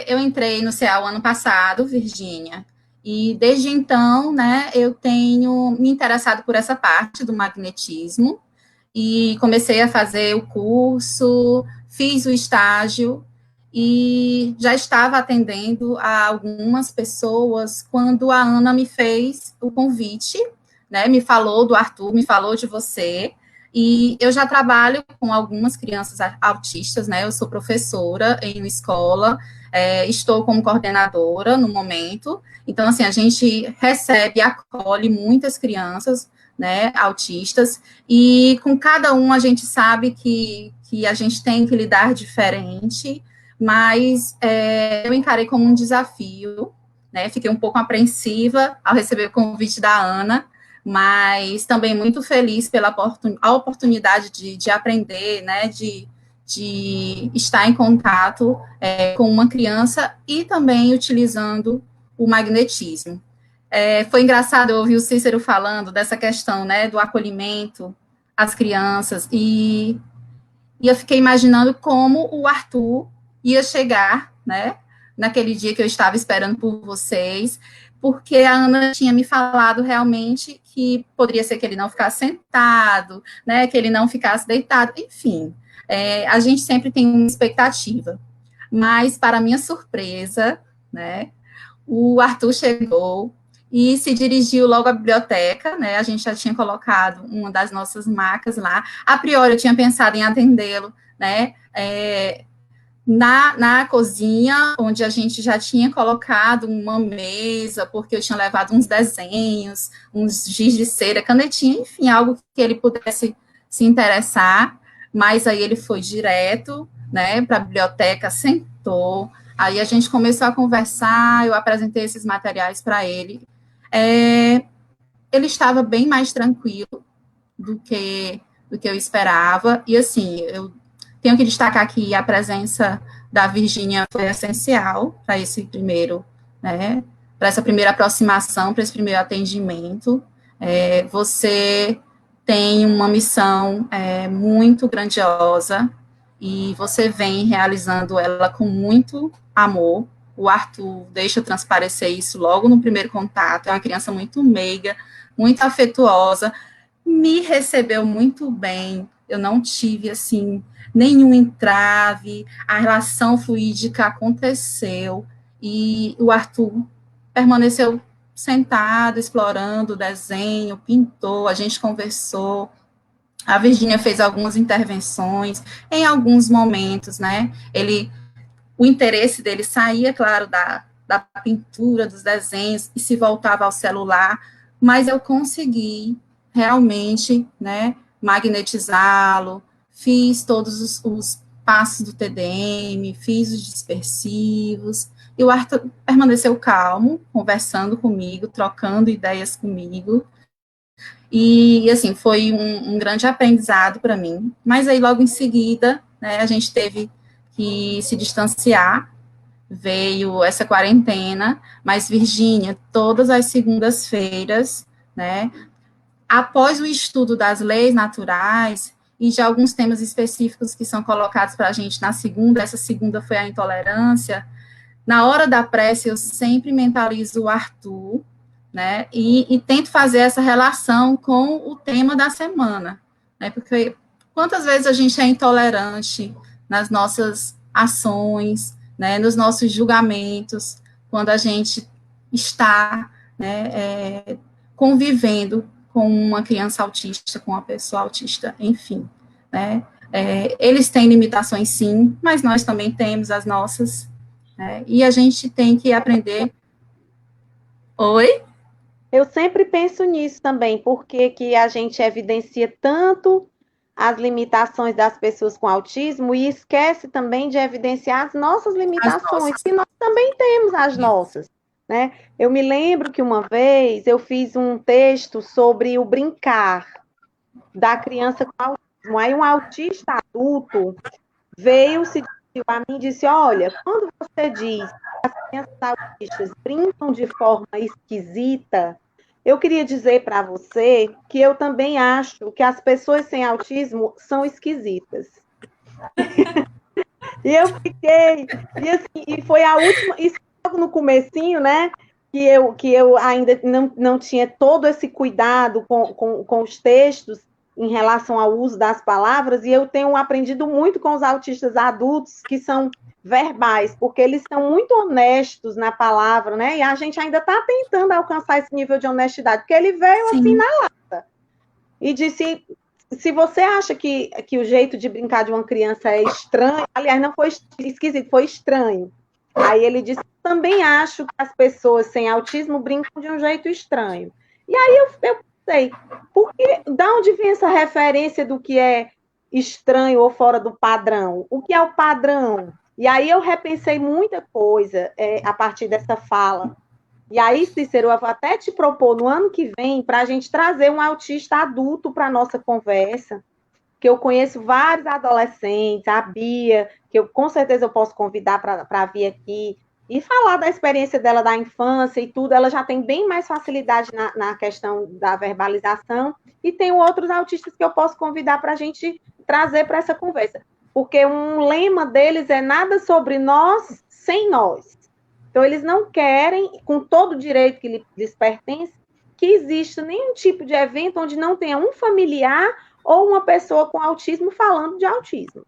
Eu entrei no CA o ano passado, Virgínia, e desde então, né, eu tenho me interessado por essa parte do magnetismo e comecei a fazer o curso, fiz o estágio e já estava atendendo a algumas pessoas quando a Ana me fez o convite, né, me falou do Arthur, me falou de você. E eu já trabalho com algumas crianças autistas, né? Eu sou professora em uma escola, estou como coordenadora no momento. Então, assim, a gente recebe e acolhe muitas crianças, né, autistas, e com cada um a gente sabe que a gente tem que lidar diferente, mas eu encarei como um desafio, né? Fiquei um pouco apreensiva ao receber o convite da Ana, mas também muito feliz pela oportunidade de aprender, né, de estar em contato com uma criança e também utilizando o magnetismo. Foi engraçado eu ouvir o Cícero falando dessa questão, né, do acolhimento às crianças, e eu fiquei imaginando como o Arthur ia chegar, né, naquele dia que eu estava esperando por vocês, porque a Ana tinha me falado realmente que poderia ser que ele não ficasse sentado, né, que ele não ficasse deitado, enfim, a gente sempre tem uma expectativa, mas, para minha surpresa, né, o Arthur chegou e se dirigiu logo à biblioteca, né, a gente já tinha colocado uma das nossas macas lá, a priori eu tinha pensado em atendê-lo, né, na cozinha, onde a gente já tinha colocado uma mesa, porque eu tinha levado uns desenhos, uns giz de cera, canetinha, enfim, algo que ele pudesse se interessar, mas aí ele foi direto, né, para a biblioteca, sentou, aí a gente começou a conversar, eu apresentei esses materiais para ele, ele estava bem mais tranquilo, do que eu esperava. E, assim, eu tenho que destacar que a presença da Virgínia foi essencial para esse primeiro, né, para essa primeira aproximação, para esse primeiro atendimento. Você tem uma missão muito grandiosa e você vem realizando ela com muito amor. O Arthur deixa transparecer isso logo no primeiro contato. É uma criança muito meiga, muito afetuosa, me recebeu muito bem. Eu não tive, assim, nenhum entrave, a relação fluídica aconteceu, e o Arthur permaneceu sentado, explorando o desenho, pintou, a gente conversou, a Virgínia fez algumas intervenções, em alguns momentos, né, o interesse dele saía, claro, da pintura, dos desenhos, e se voltava ao celular, mas eu consegui realmente, né, magnetizá-lo, fiz todos os passos do TDM, fiz os dispersivos, e o Arthur permaneceu calmo, conversando comigo, trocando ideias comigo, e, assim, foi um grande aprendizado para mim, mas aí, logo em seguida, né, a gente teve que se distanciar, veio essa quarentena, mas, Virgínia, todas as segundas-feiras, né, após o estudo das leis naturais e de alguns temas específicos que são colocados para a gente na segunda, essa segunda foi a intolerância, na hora da prece eu sempre mentalizo o Arthur, né, e tento fazer essa relação com o tema da semana, né, porque quantas vezes a gente é intolerante nas nossas ações, né, nos nossos julgamentos, quando a gente está, né, convivendo com uma criança autista, com uma pessoa autista, enfim, né, eles têm limitações sim, mas nós também temos as nossas, né, e a gente tem que aprender. Oi? Eu sempre penso nisso também, porque que a gente evidencia tanto as limitações das pessoas com autismo e esquece também de evidenciar as nossas limitações, que nós também temos as nossas, né? Eu me lembro que uma vez eu fiz um texto sobre o brincar da criança com autismo. Aí um autista adulto veio, se dirigiu a mim e disse, olha, quando você diz que as crianças autistas brincam de forma esquisita, eu queria dizer para você que eu também acho que as pessoas sem autismo são esquisitas. E eu fiquei, e assim, e foi a última, isso logo no comecinho, né, que eu ainda não tinha todo esse cuidado com os textos em relação ao uso das palavras, e eu tenho aprendido muito com os autistas adultos que são verbais, porque eles são muito honestos na palavra, né? E a gente ainda está tentando alcançar esse nível de honestidade, porque ele veio Sim. assim na lata e disse: se você acha que o jeito de brincar de uma criança é estranho, aliás, não foi esquisito, foi estranho. Aí ele disse: também acho que as pessoas sem autismo brincam de um jeito estranho. E aí eu pensei, porque da onde vem essa referência do que é estranho ou fora do padrão? O que é o padrão? E aí eu repensei muita coisa a partir dessa fala. E aí, Cícero, eu vou até te propor no ano que vem para a gente trazer um autista adulto para a nossa conversa, que eu conheço vários adolescentes, a Bia, que eu com certeza eu posso convidar para vir aqui e falar da experiência dela da infância e tudo. Ela já tem bem mais facilidade na questão da verbalização, e tem outros autistas que eu posso convidar para a gente trazer para essa conversa. Porque um lema deles é nada sobre nós sem nós. Então, eles não querem, com todo o direito que lhes pertence, que exista nenhum tipo de evento onde não tenha um familiar ou uma pessoa com autismo falando de autismo.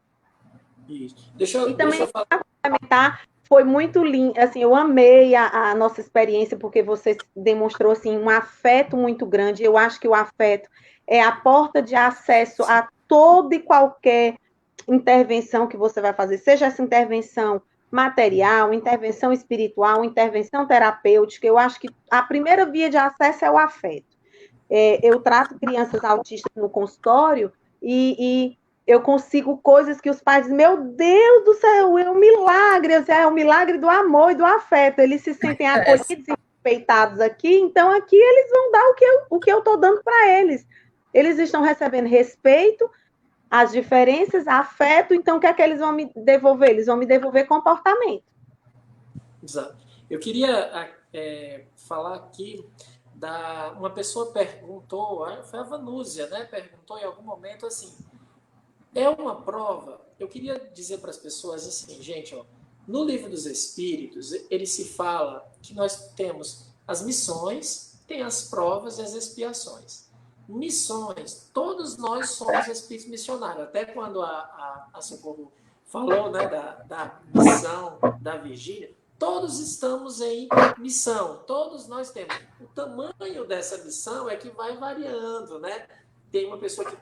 Isso. Deixa eu falar. Para complementar, foi muito lindo, assim, eu amei a nossa experiência, porque você demonstrou, assim, um afeto muito grande. Eu acho que o afeto é a porta de acesso a toda e qualquer intervenção que você vai fazer, seja essa intervenção material, intervenção espiritual, intervenção terapêutica. Eu acho que a primeira via de acesso é o afeto. Eu trato crianças autistas no consultório e eu consigo coisas que os pais dizem: meu Deus do céu, é um milagre, é um milagre do amor e do afeto. Eles se sentem acolhidos e respeitados aqui, então aqui eles vão dar o que eu estou dando para eles. Eles estão recebendo respeito, as diferenças, afeto, então o que é que eles vão me devolver? Eles vão me devolver comportamento. Exato. Eu queria falar aqui uma pessoa perguntou, foi a Vanúzia, né? Perguntou em algum momento assim, é uma prova? Eu queria dizer para as pessoas assim, gente, ó, no Livro dos Espíritos, ele se fala que nós temos as missões, tem as provas e as expiações. Missões, todos nós somos espíritos missionários. Até quando a Socorro falou, né, da missão da Virgínia, todos estamos em missão, todos nós temos. O tamanho dessa missão é que vai variando, né? Tem uma pessoa que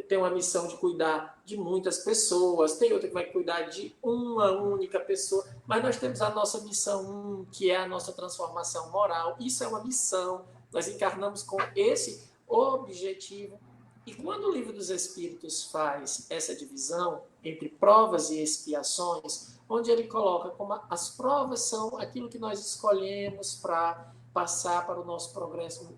tem uma missão de cuidar de muitas pessoas, tem outra que vai cuidar de uma única pessoa, mas nós temos a nossa missão, que é a nossa transformação moral. Isso é uma missão, nós encarnamos com esse objetivo. E quando o Livro dos Espíritos faz essa divisão entre provas e expiações, onde ele coloca como as provas são aquilo que nós escolhemos para passar para o nosso progresso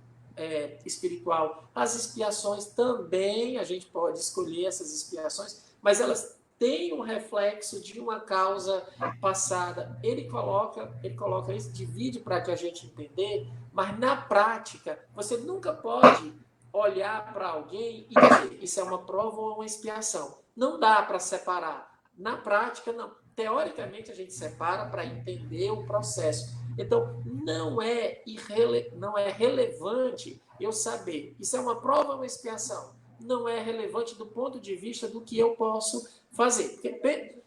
espiritual. As expiações também, a gente pode escolher essas expiações, mas elas têm um reflexo de uma causa passada. Ele coloca isso, divide para que a gente entender, mas na prática, você nunca pode olhar para alguém e dizer, isso é uma prova ou uma expiação. Não dá para separar. Na prática, não. Teoricamente, a gente separa para entender o processo. Então, não é relevante eu saber, isso é uma prova ou uma expiação? Não é relevante do ponto de vista do que eu posso fazer. Porque,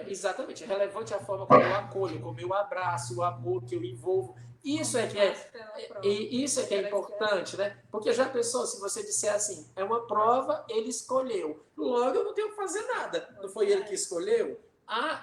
exatamente, é relevante a forma como eu acolho, como eu abraço, o amor que eu envolvo. Isso é que é importante, né? Porque já pensou, se você disser assim, é uma prova, ele escolheu. Logo, eu não tenho que fazer nada. Não foi ele que escolheu?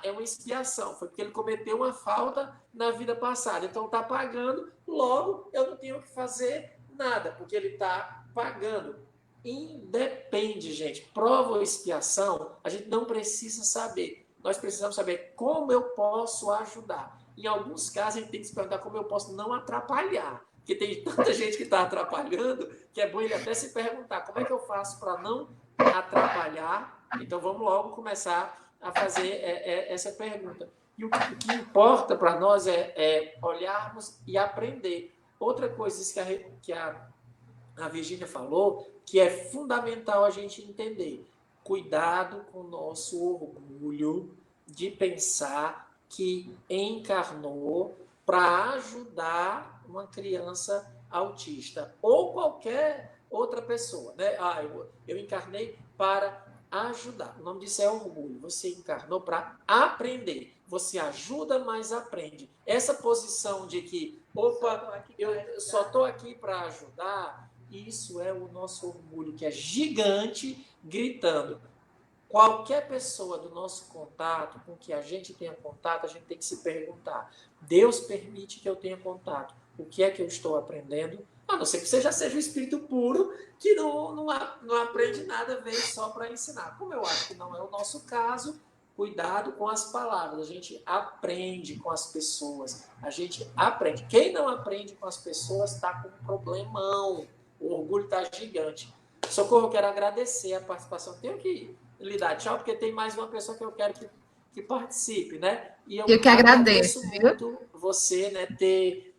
É uma expiação, foi porque ele cometeu uma falta na vida passada. Então, está pagando, logo, eu não tenho que fazer nada, porque ele está pagando. Independe, gente. Prova ou expiação, a gente não precisa saber. Nós precisamos saber como eu posso ajudar. Em alguns casos, a gente tem que se perguntar como eu posso não atrapalhar. Porque tem tanta gente que está atrapalhando, que é bom ele até se perguntar como é que eu faço para não atrapalhar. Então, vamos logo começar a fazer essa pergunta. E o que importa para nós é olharmos e aprender. Outra coisa que a Virgínia falou, que é fundamental a gente entender. Cuidado com o nosso orgulho de pensar que encarnou para ajudar uma criança autista ou qualquer outra pessoa, né? Eu encarnei para ajudar. O nome disso é orgulho. Você encarnou para aprender. Você ajuda, mas aprende. Essa posição de que, eu só estou aqui para ajudar, isso é o nosso orgulho, que é gigante, gritando. Qualquer pessoa do nosso contato, com que a gente tenha contato, a gente tem que se perguntar, Deus permite que eu tenha contato. O que é que eu estou aprendendo? A não ser que você já seja um espírito puro, que não aprende nada, veio só para ensinar. Como eu acho que não é o nosso caso, cuidado com as palavras. A gente aprende com as pessoas. A gente aprende. Quem não aprende com as pessoas está com um problemão. O orgulho está gigante. Socorro, eu quero agradecer a participação. Tenho que lhe dar tchau, porque tem mais uma pessoa que eu quero que participe, né? E eu que agradeço muito você, né, ter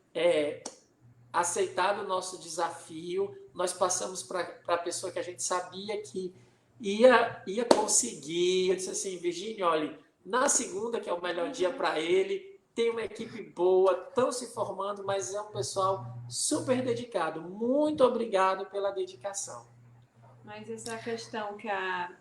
aceitado o nosso desafio. Nós passamos para a pessoa que a gente sabia que ia conseguir. Eu disse assim, Virgínia, olha, na segunda, que é o melhor dia para ele, tem uma equipe boa, estão se formando, mas é um pessoal super dedicado. Muito obrigado pela dedicação. Mas essa questão que a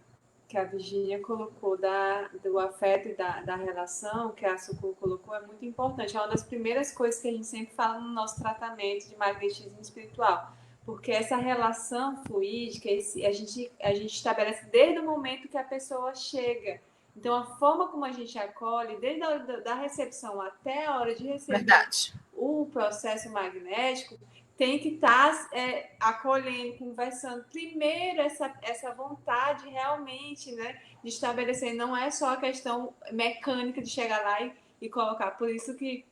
Virgínia colocou do afeto e da relação, que a Socorro colocou, é muito importante. É uma das primeiras coisas que a gente sempre fala no nosso tratamento de magnetismo espiritual. Porque essa relação fluídica, a gente estabelece desde o momento que a pessoa chega. Então, a forma como a gente acolhe, desde a recepção até a hora de receber o processo magnético, tem que estar acolhendo, conversando. Primeiro, essa vontade realmente, né, de estabelecer. Não é só a questão mecânica de chegar lá e colocar. Por isso que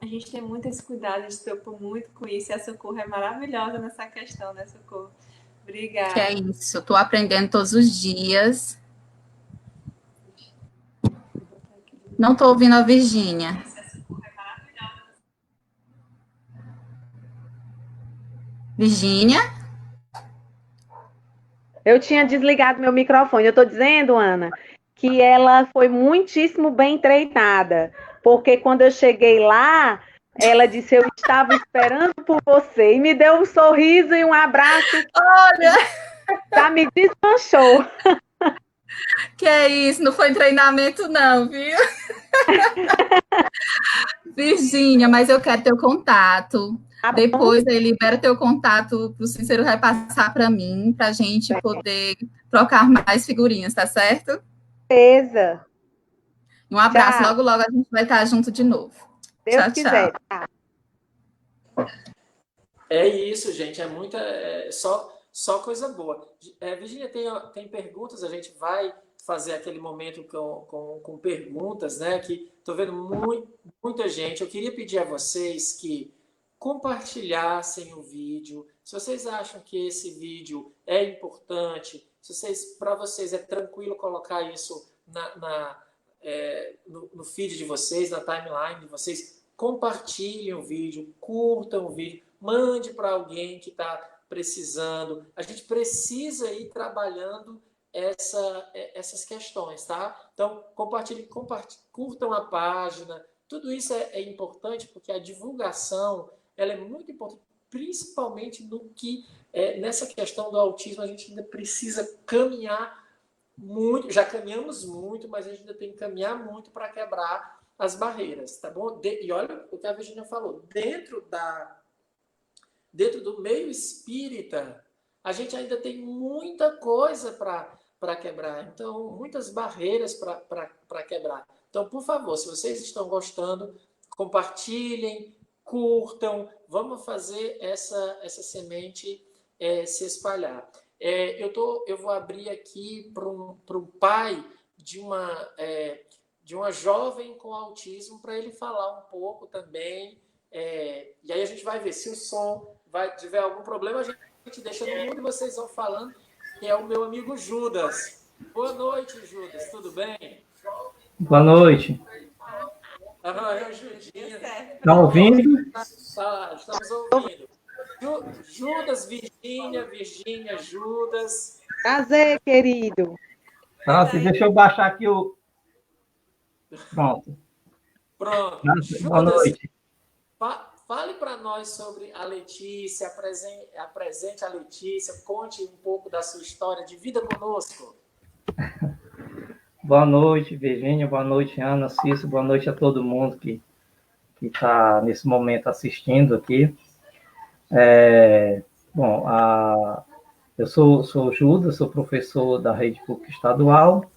a gente tem muito esse cuidado, a gente se preocupa muito com isso. E a Socorro é maravilhosa nessa questão, né, Socorro? Obrigada. Que é isso, estou aprendendo todos os dias. Não estou ouvindo a Virgínia. Virgínia? Eu tinha desligado meu microfone. Eu estou dizendo, Ana, que ela foi muitíssimo bem treinada, porque quando eu cheguei lá, ela disse: eu estava esperando por você, e me deu um sorriso e um abraço. Olha! Já me desmanchou. Que é isso, não foi treinamento não, viu? Virgínia, mas eu quero teu contato. Tá bom? Depois aí libera teu contato para o Cícero repassar para mim, para a gente poder trocar mais figurinhas, tá certo? Beleza. Um abraço, Tchau. logo, logo a gente vai estar junto de novo. Deus Tchau, quiser. tchau. Tchau. É isso, gente. Só coisa boa. Virginia, tem perguntas? A gente vai fazer aquele momento com perguntas, né? Que estou vendo muita gente. Eu queria pedir a vocês que compartilhassem o vídeo. Se vocês acham que esse vídeo é importante, para vocês é tranquilo colocar isso no feed de vocês, na timeline de vocês, compartilhem o vídeo, curtam o vídeo, mande para alguém que está precisando. A gente precisa ir trabalhando essas questões, tá? Então, compartilhem, curtam a página. Tudo isso é importante porque a divulgação ela é muito importante, principalmente nessa questão do autismo. A gente ainda precisa caminhar muito, já caminhamos muito, mas a gente ainda tem que caminhar muito para quebrar as barreiras, tá bom? E olha o que a Virginia falou, dentro do meio espírita, a gente ainda tem muita coisa para quebrar, então, muitas barreiras para quebrar. Então, por favor, se vocês estão gostando, compartilhem, curtam, vamos fazer essa semente se espalhar. Eu vou abrir aqui para um pai de uma jovem com autismo para ele falar um pouco também. E aí a gente vai ver se o som tiver algum problema, a gente deixa no mundo e vocês vão falando, que é o meu amigo Judas. Boa noite, Judas, tudo bem? Boa noite. Judinha. Está ouvindo? Estamos ouvindo. Judas, Virgínia, Judas. Prazer, querido. Deixa eu baixar aqui o... Pronto. Boa Judas, noite. Fale para nós sobre a Letícia, apresente a Letícia, conte um pouco da sua história de vida conosco. Boa noite, Virgínia, boa noite, Ana, Cícero, boa noite a todo mundo que está nesse momento assistindo aqui. Eu sou Judas, sou professor da Rede Pública Estadual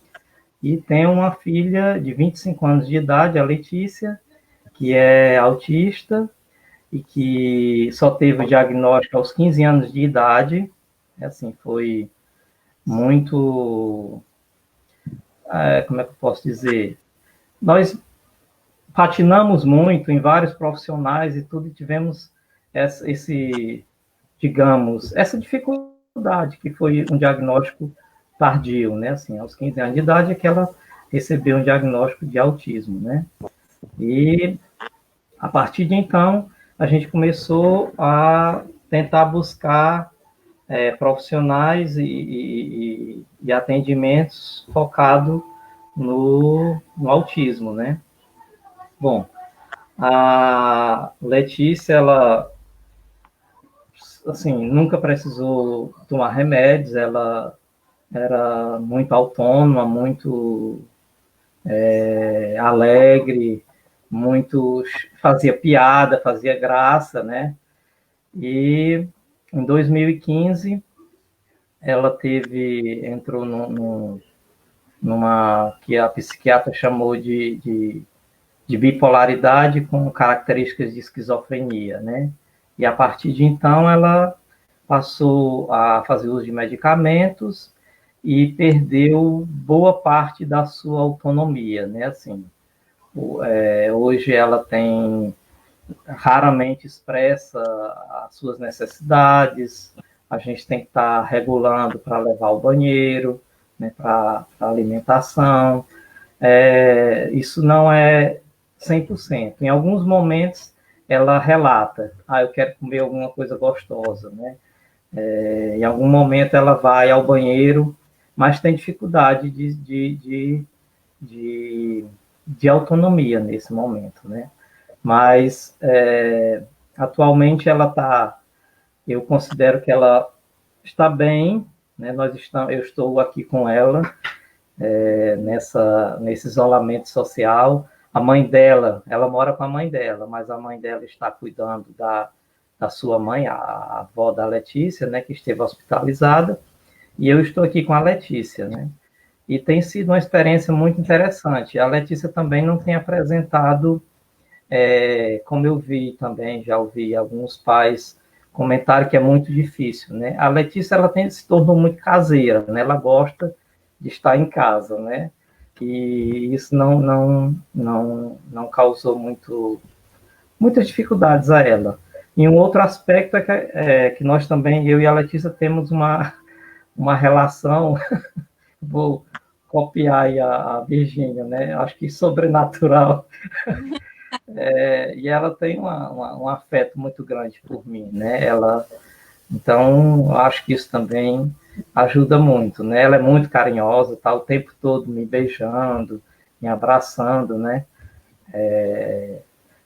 e tenho uma filha de 25 anos de idade, a Letícia, que é autista e que só teve o diagnóstico aos 15 anos de idade. Assim, foi muito... como é que eu posso dizer? Nós patinamos muito em vários profissionais e tudo, e tivemos essa dificuldade, que foi um diagnóstico tardio, né? Assim, aos 15 anos de idade é que ela recebeu um diagnóstico de autismo, né? E, a partir de então, a gente começou a tentar buscar profissionais e atendimentos focados no autismo, né? Bom, a Letícia, ela, assim, nunca precisou tomar remédios, ela era muito autônoma, muito alegre, fazia piada, fazia graça, né? E em 2015, ela entrou numa que a psiquiatra chamou de bipolaridade com características de esquizofrenia, né? E a partir de então, ela passou a fazer uso de medicamentos e perdeu boa parte da sua autonomia, né? Assim, hoje ela raramente expressa as suas necessidades, a gente tem que estar regulando para levar ao banheiro, né, para alimentação. Isso não é 100%. Em alguns momentos, ela relata, eu quero comer alguma coisa gostosa, né? Em algum momento, ela vai ao banheiro, mas tem dificuldade de autonomia nesse momento, né? Mas, atualmente, eu considero que ela está bem, né? Eu estou aqui com ela, nesse isolamento social. A mãe dela, ela mora com a mãe dela, mas a mãe dela está cuidando da sua mãe, a avó da Letícia, né, que esteve hospitalizada, e eu estou aqui com a Letícia, né? E tem sido uma experiência muito interessante. A Letícia também não tem apresentado, como eu vi também, já ouvi alguns pais comentarem que é muito difícil, né? A Letícia, ela se tornou muito caseira, né? Ela gosta de estar em casa, né? E isso não causou muitas dificuldades a ela. E um outro aspecto que nós também, eu e a Letícia, temos uma relação, vou copiar aí a Virgínia, né? Acho que sobrenatural. E ela tem um afeto muito grande por mim, né? Então, acho que isso também ajuda muito, né? Ela é muito carinhosa, tá o tempo todo me beijando, me abraçando, né?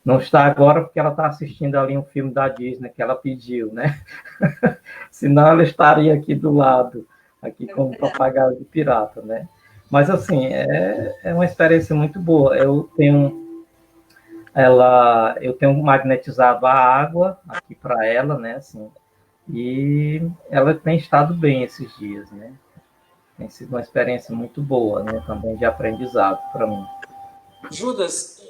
Não está agora porque ela está assistindo ali um filme da Disney que ela pediu, né? Senão ela estaria aqui do lado, aqui como papagaio de pirata, né? Mas, assim, é uma experiência muito boa. Eu tenho magnetizado a água aqui para ela, né? Assim, e ela tem estado bem esses dias, né? Tem sido uma experiência muito boa, né? Também de aprendizado para mim. Judas,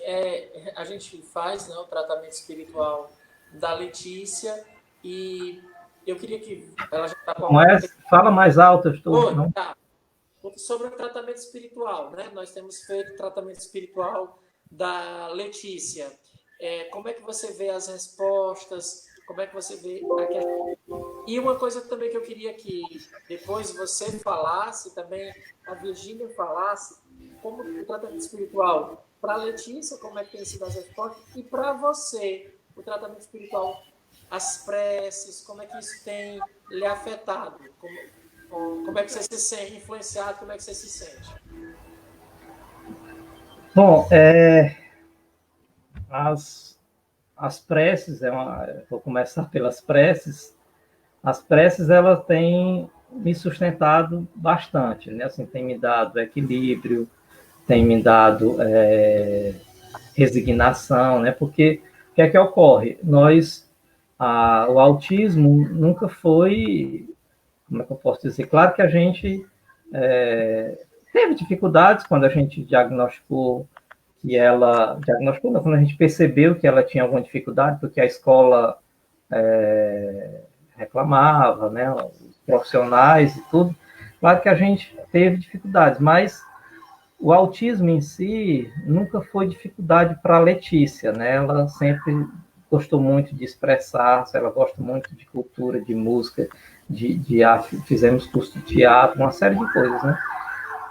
a gente faz, né, o tratamento espiritual da Letícia e eu queria que ela já está com Fala mais alto, eu estou... Tá. Sobre o tratamento espiritual, né? Nós temos feito o tratamento espiritual da Letícia. Como é que você vê as respostas? Como é que você vê a questão? E uma coisa também que eu queria que depois você falasse, também a Virgínia falasse, como o tratamento espiritual para a Letícia, como é que tem sido as respostas, e para você, o tratamento espiritual, as preces, como é que isso tem lhe afetado? Como é que você se sente influenciado? Como é que você se sente? Bom, as preces, vou começar pelas preces. As preces, elas têm me sustentado bastante, né? Assim, tem me dado equilíbrio, tem me dado resignação, né? Porque o que é que ocorre? O autismo nunca foi, como é que eu posso dizer? Claro que a gente teve dificuldades quando a gente diagnosticou quando a gente percebeu que ela tinha alguma dificuldade, porque a escola reclamava, né, os profissionais e tudo. Claro que a gente teve dificuldades, mas o autismo em si nunca foi dificuldade para a Letícia, né? Ela sempre gostou muito de expressar-se, ela gosta muito de cultura, de música, de arte, fizemos curso de teatro, uma série de coisas, né?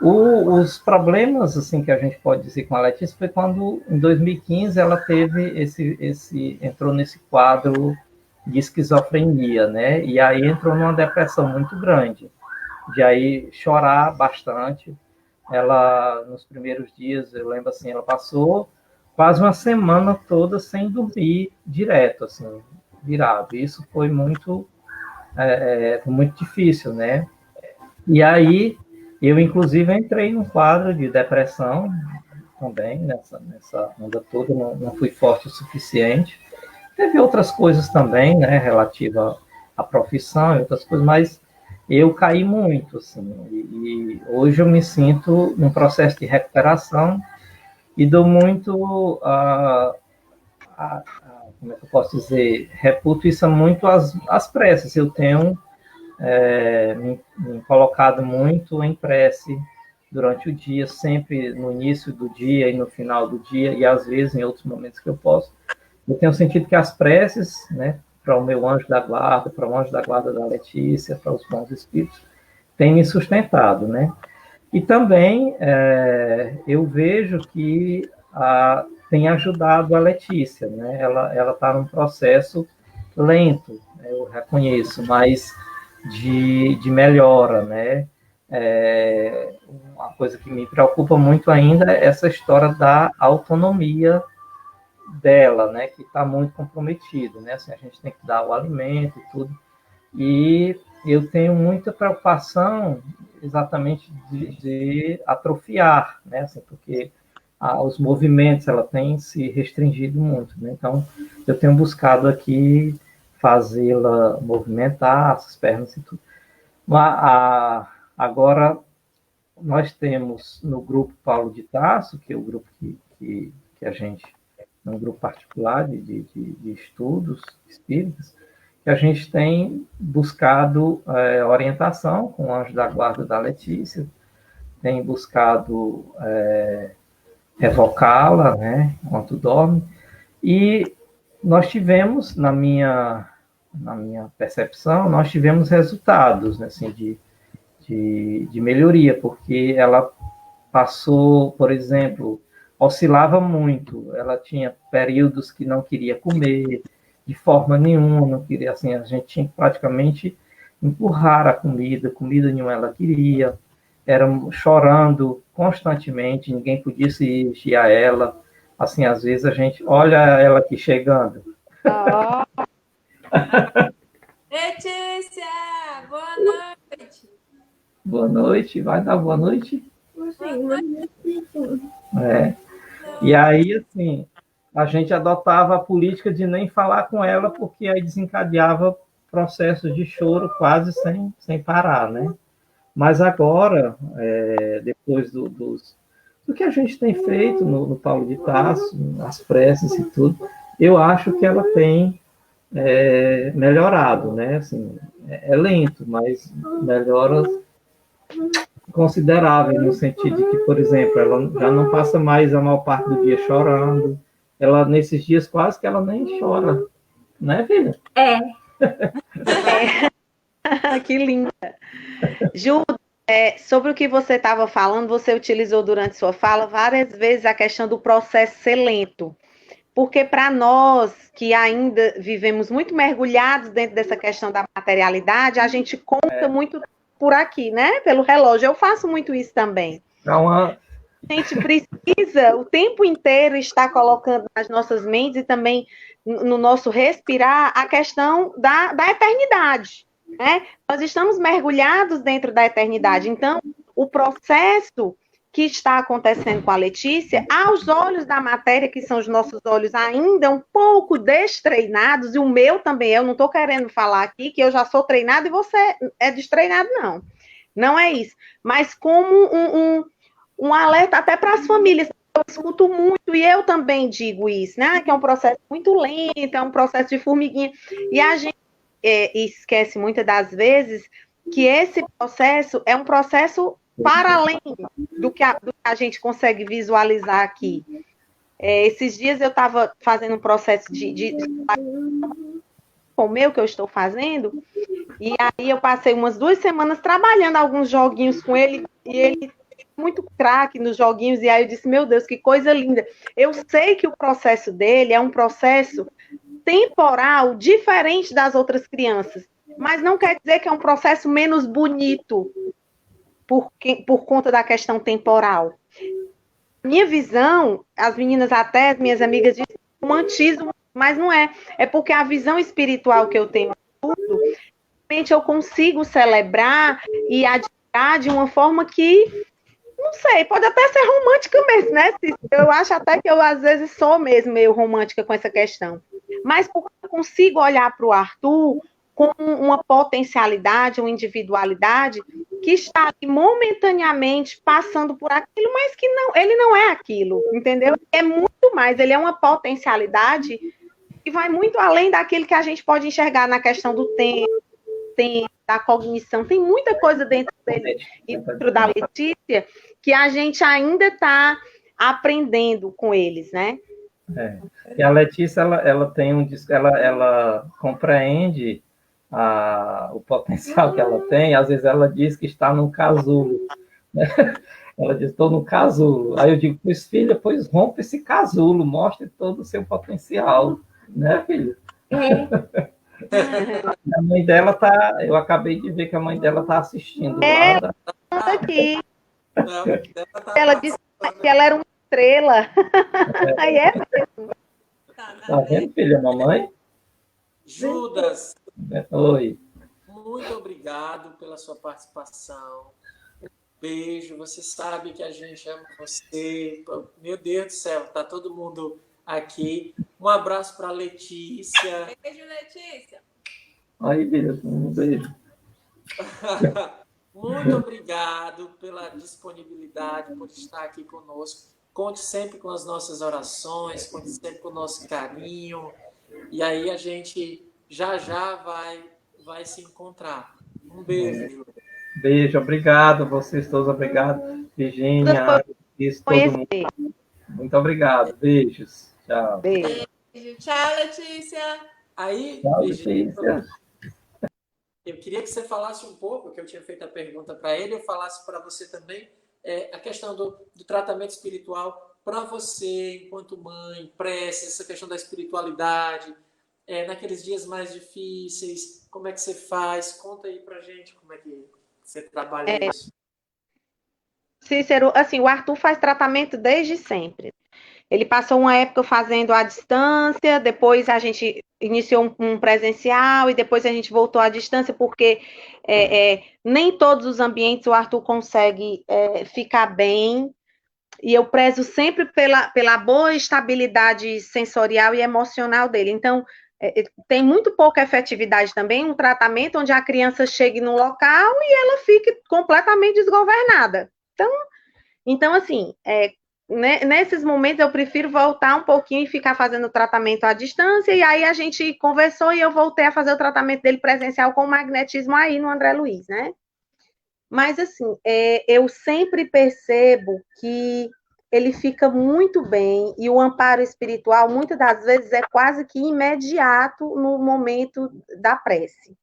Os problemas, assim, que a gente pode dizer com a Letícia foi quando, em 2015, ela teve entrou nesse quadro de esquizofrenia, né? E aí entrou numa depressão muito grande, de aí chorar bastante. Ela, nos primeiros dias, eu lembro assim, ela passou quase uma semana toda sem dormir direto, assim, virado. Isso foi muito difícil, né? E aí, eu, inclusive, entrei num quadro de depressão também, nessa onda toda, não fui forte o suficiente. Teve outras coisas também, né, relativa à profissão e outras coisas, mas eu caí muito, assim, e hoje eu me sinto num processo de recuperação e dou muito, como é que eu posso dizer, reputo isso muito às preces. Eu tenho me colocado muito em prece durante o dia, sempre no início do dia e no final do dia, e às vezes em outros momentos que eu posso. Eu tenho sentido que as preces, né, para o meu anjo da guarda, para o anjo da guarda da Letícia, para os bons espíritos, tem me sustentado, né? E também eu vejo que tem ajudado a Letícia, né? Ela está num processo lento, né? Eu reconheço, mas de melhora, né? Uma coisa que me preocupa muito ainda é essa história da autonomia dela, né? Que está muito comprometida, né? Assim, a gente tem que dar o alimento e tudo. E eu tenho muita preocupação exatamente de atrofiar, né? Assim, porque os movimentos ela tem se restringido muito, né? Então eu tenho buscado aqui fazê-la movimentar as pernas e tudo. Mas, agora nós temos no grupo Paulo de Tarso, que é o grupo que a gente, é um grupo particular de estudos espíritas, que a gente tem buscado orientação com o anjo da guarda da Letícia, tem buscado revocá-la, né, enquanto dorme, e nós tivemos, na minha percepção, nós tivemos resultados, né, assim, de melhoria, porque ela passou, por exemplo, oscilava muito, ela tinha períodos que não queria comer, de forma nenhuma, não queria, assim, a gente tinha que praticamente empurrar a comida nenhuma ela queria, era chorando constantemente, ninguém podia se dirigir a ela, assim, às vezes a gente, olha ela aqui chegando. Letícia, boa noite. Boa noite, vai dar boa noite? Boa noite. E aí, assim, a gente adotava a política de nem falar com ela, porque aí desencadeava processos de choro quase sem parar, né? Mas agora, depois do que a gente tem feito no Paulo de Tarso, as preces e tudo, eu acho que ela tem melhorado, né? Assim, é lento, mas melhora considerável, no sentido de que, por exemplo, ela já não passa mais a maior parte do dia chorando, ela, nesses dias, quase que ela nem chora, né, filha? Que linda. Ju, sobre o que você estava falando, você utilizou durante sua fala várias vezes a questão do processo ser lento. Porque para nós que ainda vivemos muito mergulhados dentro dessa questão da materialidade, a gente conta muito por aqui, né? Pelo relógio. Eu faço muito isso também. A gente precisa o tempo inteiro estar colocando nas nossas mentes e também no nosso respirar a questão da eternidade, né? Nós estamos mergulhados dentro da eternidade. Então, o processo que está acontecendo com a Letícia, aos olhos da matéria, que são os nossos olhos ainda um pouco destreinados, e o meu também, eu não estou querendo falar aqui que eu já sou treinado e você é destreinado, não. Não é isso. Mas como um alerta até para as famílias, eu escuto muito, e eu também digo isso, né? Que é um processo muito lento, é um processo de formiguinha, e a gente esquece muitas das vezes que esse processo é um processo para além do que a gente consegue visualizar aqui. Esses dias eu estava fazendo um processo com o meu que eu estou fazendo, e aí eu passei umas 2 semanas trabalhando alguns joguinhos com ele, e ele muito craque nos joguinhos, e aí eu disse, meu Deus, que coisa linda. Eu sei que o processo dele é um processo temporal, diferente das outras crianças, mas não quer dizer que é um processo menos bonito, por conta da questão temporal. Minha visão, as meninas até, as minhas amigas dizem romantismo, mas não é. É porque a visão espiritual que eu tenho tudo, realmente eu consigo celebrar e admirar de uma forma que, não sei, pode até ser romântica mesmo, né? Eu acho até que eu, às vezes, sou mesmo meio romântica com essa questão. Mas porque eu consigo olhar para o Arthur com uma potencialidade, uma individualidade que está ali momentaneamente passando por aquilo, mas que não, ele não é aquilo, entendeu? É muito mais, ele é uma potencialidade que vai muito além daquilo que a gente pode enxergar na questão do tempo, da cognição, tem muita coisa dentro dele e dentro da Letícia que a gente ainda está aprendendo com eles, né? E a Letícia, ela tem ela compreende o potencial que ela tem, às vezes ela diz que está num casulo, né? Ela diz, estou no casulo. Aí eu digo, pois filha, pois rompe esse casulo, mostre todo o seu potencial, né, filha? A mãe dela eu acabei de ver que a mãe dela está assistindo lá. Aqui. Ela disse que ela era uma estrela. Aí é mesmo. Tá vendo, filha, mamãe? Judas, Oi. muito obrigado pela sua participação. Beijo, você sabe que a gente ama você. Meu Deus do céu, tá todo mundo aqui. Um abraço para Letícia. Beijo, Letícia. Aí, filha, um beijo. Muito obrigado pela disponibilidade, por estar aqui conosco. Conte sempre com as nossas orações, conte sempre com o nosso carinho. E aí a gente já vai se encontrar. Um beijo. Beijo, obrigado, vocês todos, obrigado. Virgínia, isso, todo mundo. Muito obrigado, beijos. Tchau. Beijo. Tchau, Letícia. Aí, Tchau, Virgínia, Letícia. eu queria que você falasse um pouco, que eu tinha feito a pergunta para ele, eu falasse para você também a questão do tratamento espiritual para você, enquanto mãe, prece, essa questão da espiritualidade, naqueles dias mais difíceis, como é que você faz? Conta aí para gente como é que você trabalha isso. Cícero, assim, o Arthur faz tratamento desde sempre. Ele passou uma época fazendo à distância, depois a gente iniciou um presencial e depois a gente voltou à distância, porque nem todos os ambientes o Arthur consegue ficar bem, e eu prezo sempre pela boa estabilidade sensorial e emocional dele. Então, tem muito pouca efetividade também um tratamento onde a criança chegue no local e ela fique completamente desgovernada. Então assim, nesses momentos eu prefiro voltar um pouquinho e ficar fazendo o tratamento à distância, e aí a gente conversou e eu voltei a fazer o tratamento dele presencial com o magnetismo aí no André Luiz, né? Mas assim, eu sempre percebo que ele fica muito bem, e o amparo espiritual, muitas das vezes, é quase que imediato no momento da prece.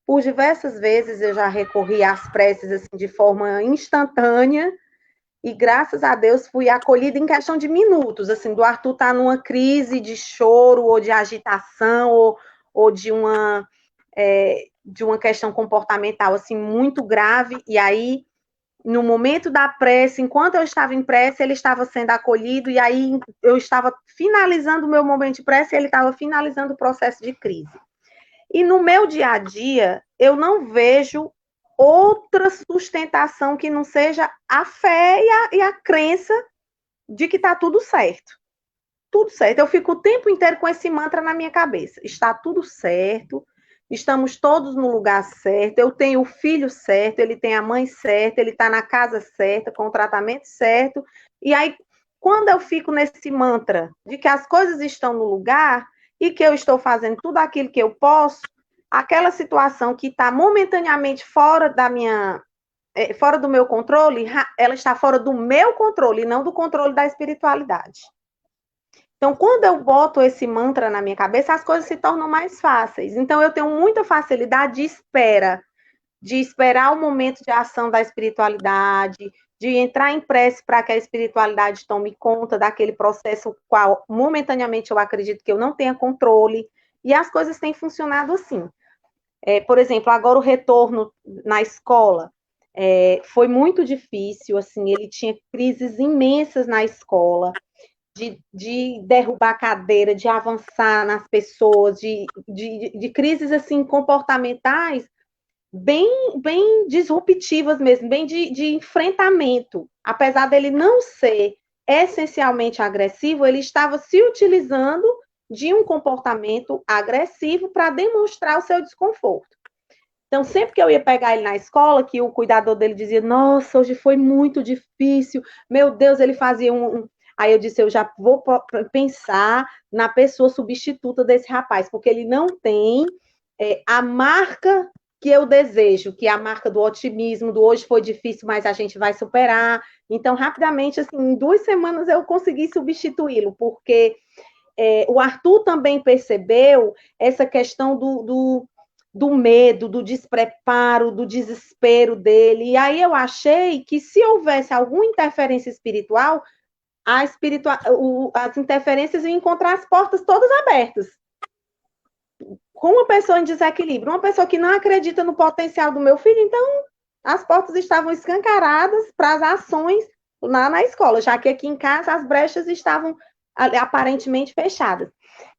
Por diversas vezes eu já recorri às preces assim, de forma instantânea, e graças a Deus fui acolhida em questão de minutos, assim, do Arthur estar numa crise de choro ou de agitação ou de uma questão comportamental assim muito grave, e aí no momento da prece, enquanto eu estava em prece, ele estava sendo acolhido, e aí eu estava finalizando o meu momento de prece e ele estava finalizando o processo de crise. E no meu dia a dia, eu não vejo outra sustentação que não seja a fé e a crença de que está tudo certo. Tudo certo. Eu fico o tempo inteiro com esse mantra na minha cabeça. Está tudo certo, estamos todos no lugar certo, eu tenho o filho certo, ele tem a mãe certa, ele está na casa certa, com o tratamento certo. E aí, quando eu fico nesse mantra de que as coisas estão no lugar e que eu estou fazendo tudo aquilo que eu posso, aquela situação que está momentaneamente fora do meu controle, ela está fora do meu controle, não do controle da espiritualidade. Então, quando eu boto esse mantra na minha cabeça, as coisas se tornam mais fáceis. Então, eu tenho muita facilidade de esperar o momento de ação da espiritualidade, de entrar em prece para que a espiritualidade tome conta daquele processo qual, momentaneamente, eu acredito que eu não tenha controle, e as coisas têm funcionado assim. Por exemplo, agora o retorno na escola foi muito difícil, assim, ele tinha crises imensas na escola, de derrubar cadeira, de avançar nas pessoas, de crises assim comportamentais bem disruptivas mesmo, bem de enfrentamento. Apesar dele não ser essencialmente agressivo, ele estava se utilizando de um comportamento agressivo para demonstrar o seu desconforto. Então, sempre que eu ia pegar ele na escola, que o cuidador dele dizia, nossa, hoje foi muito difícil, meu Deus, ele fazia Aí eu disse, eu já vou pensar na pessoa substituta desse rapaz, porque ele não tem a marca que eu desejo, que é a marca do otimismo, do hoje foi difícil, mas a gente vai superar. Então, rapidamente, assim, em 2 semanas eu consegui substituí-lo, porque o Arthur também percebeu essa questão do medo, do despreparo, do desespero dele. E aí eu achei que se houvesse alguma interferência espiritual, as interferências iam encontrar as portas todas abertas. Com uma pessoa em desequilíbrio, uma pessoa que não acredita no potencial do meu filho, então as portas estavam escancaradas para as ações na escola, já que aqui em casa as brechas estavam aparentemente fechadas.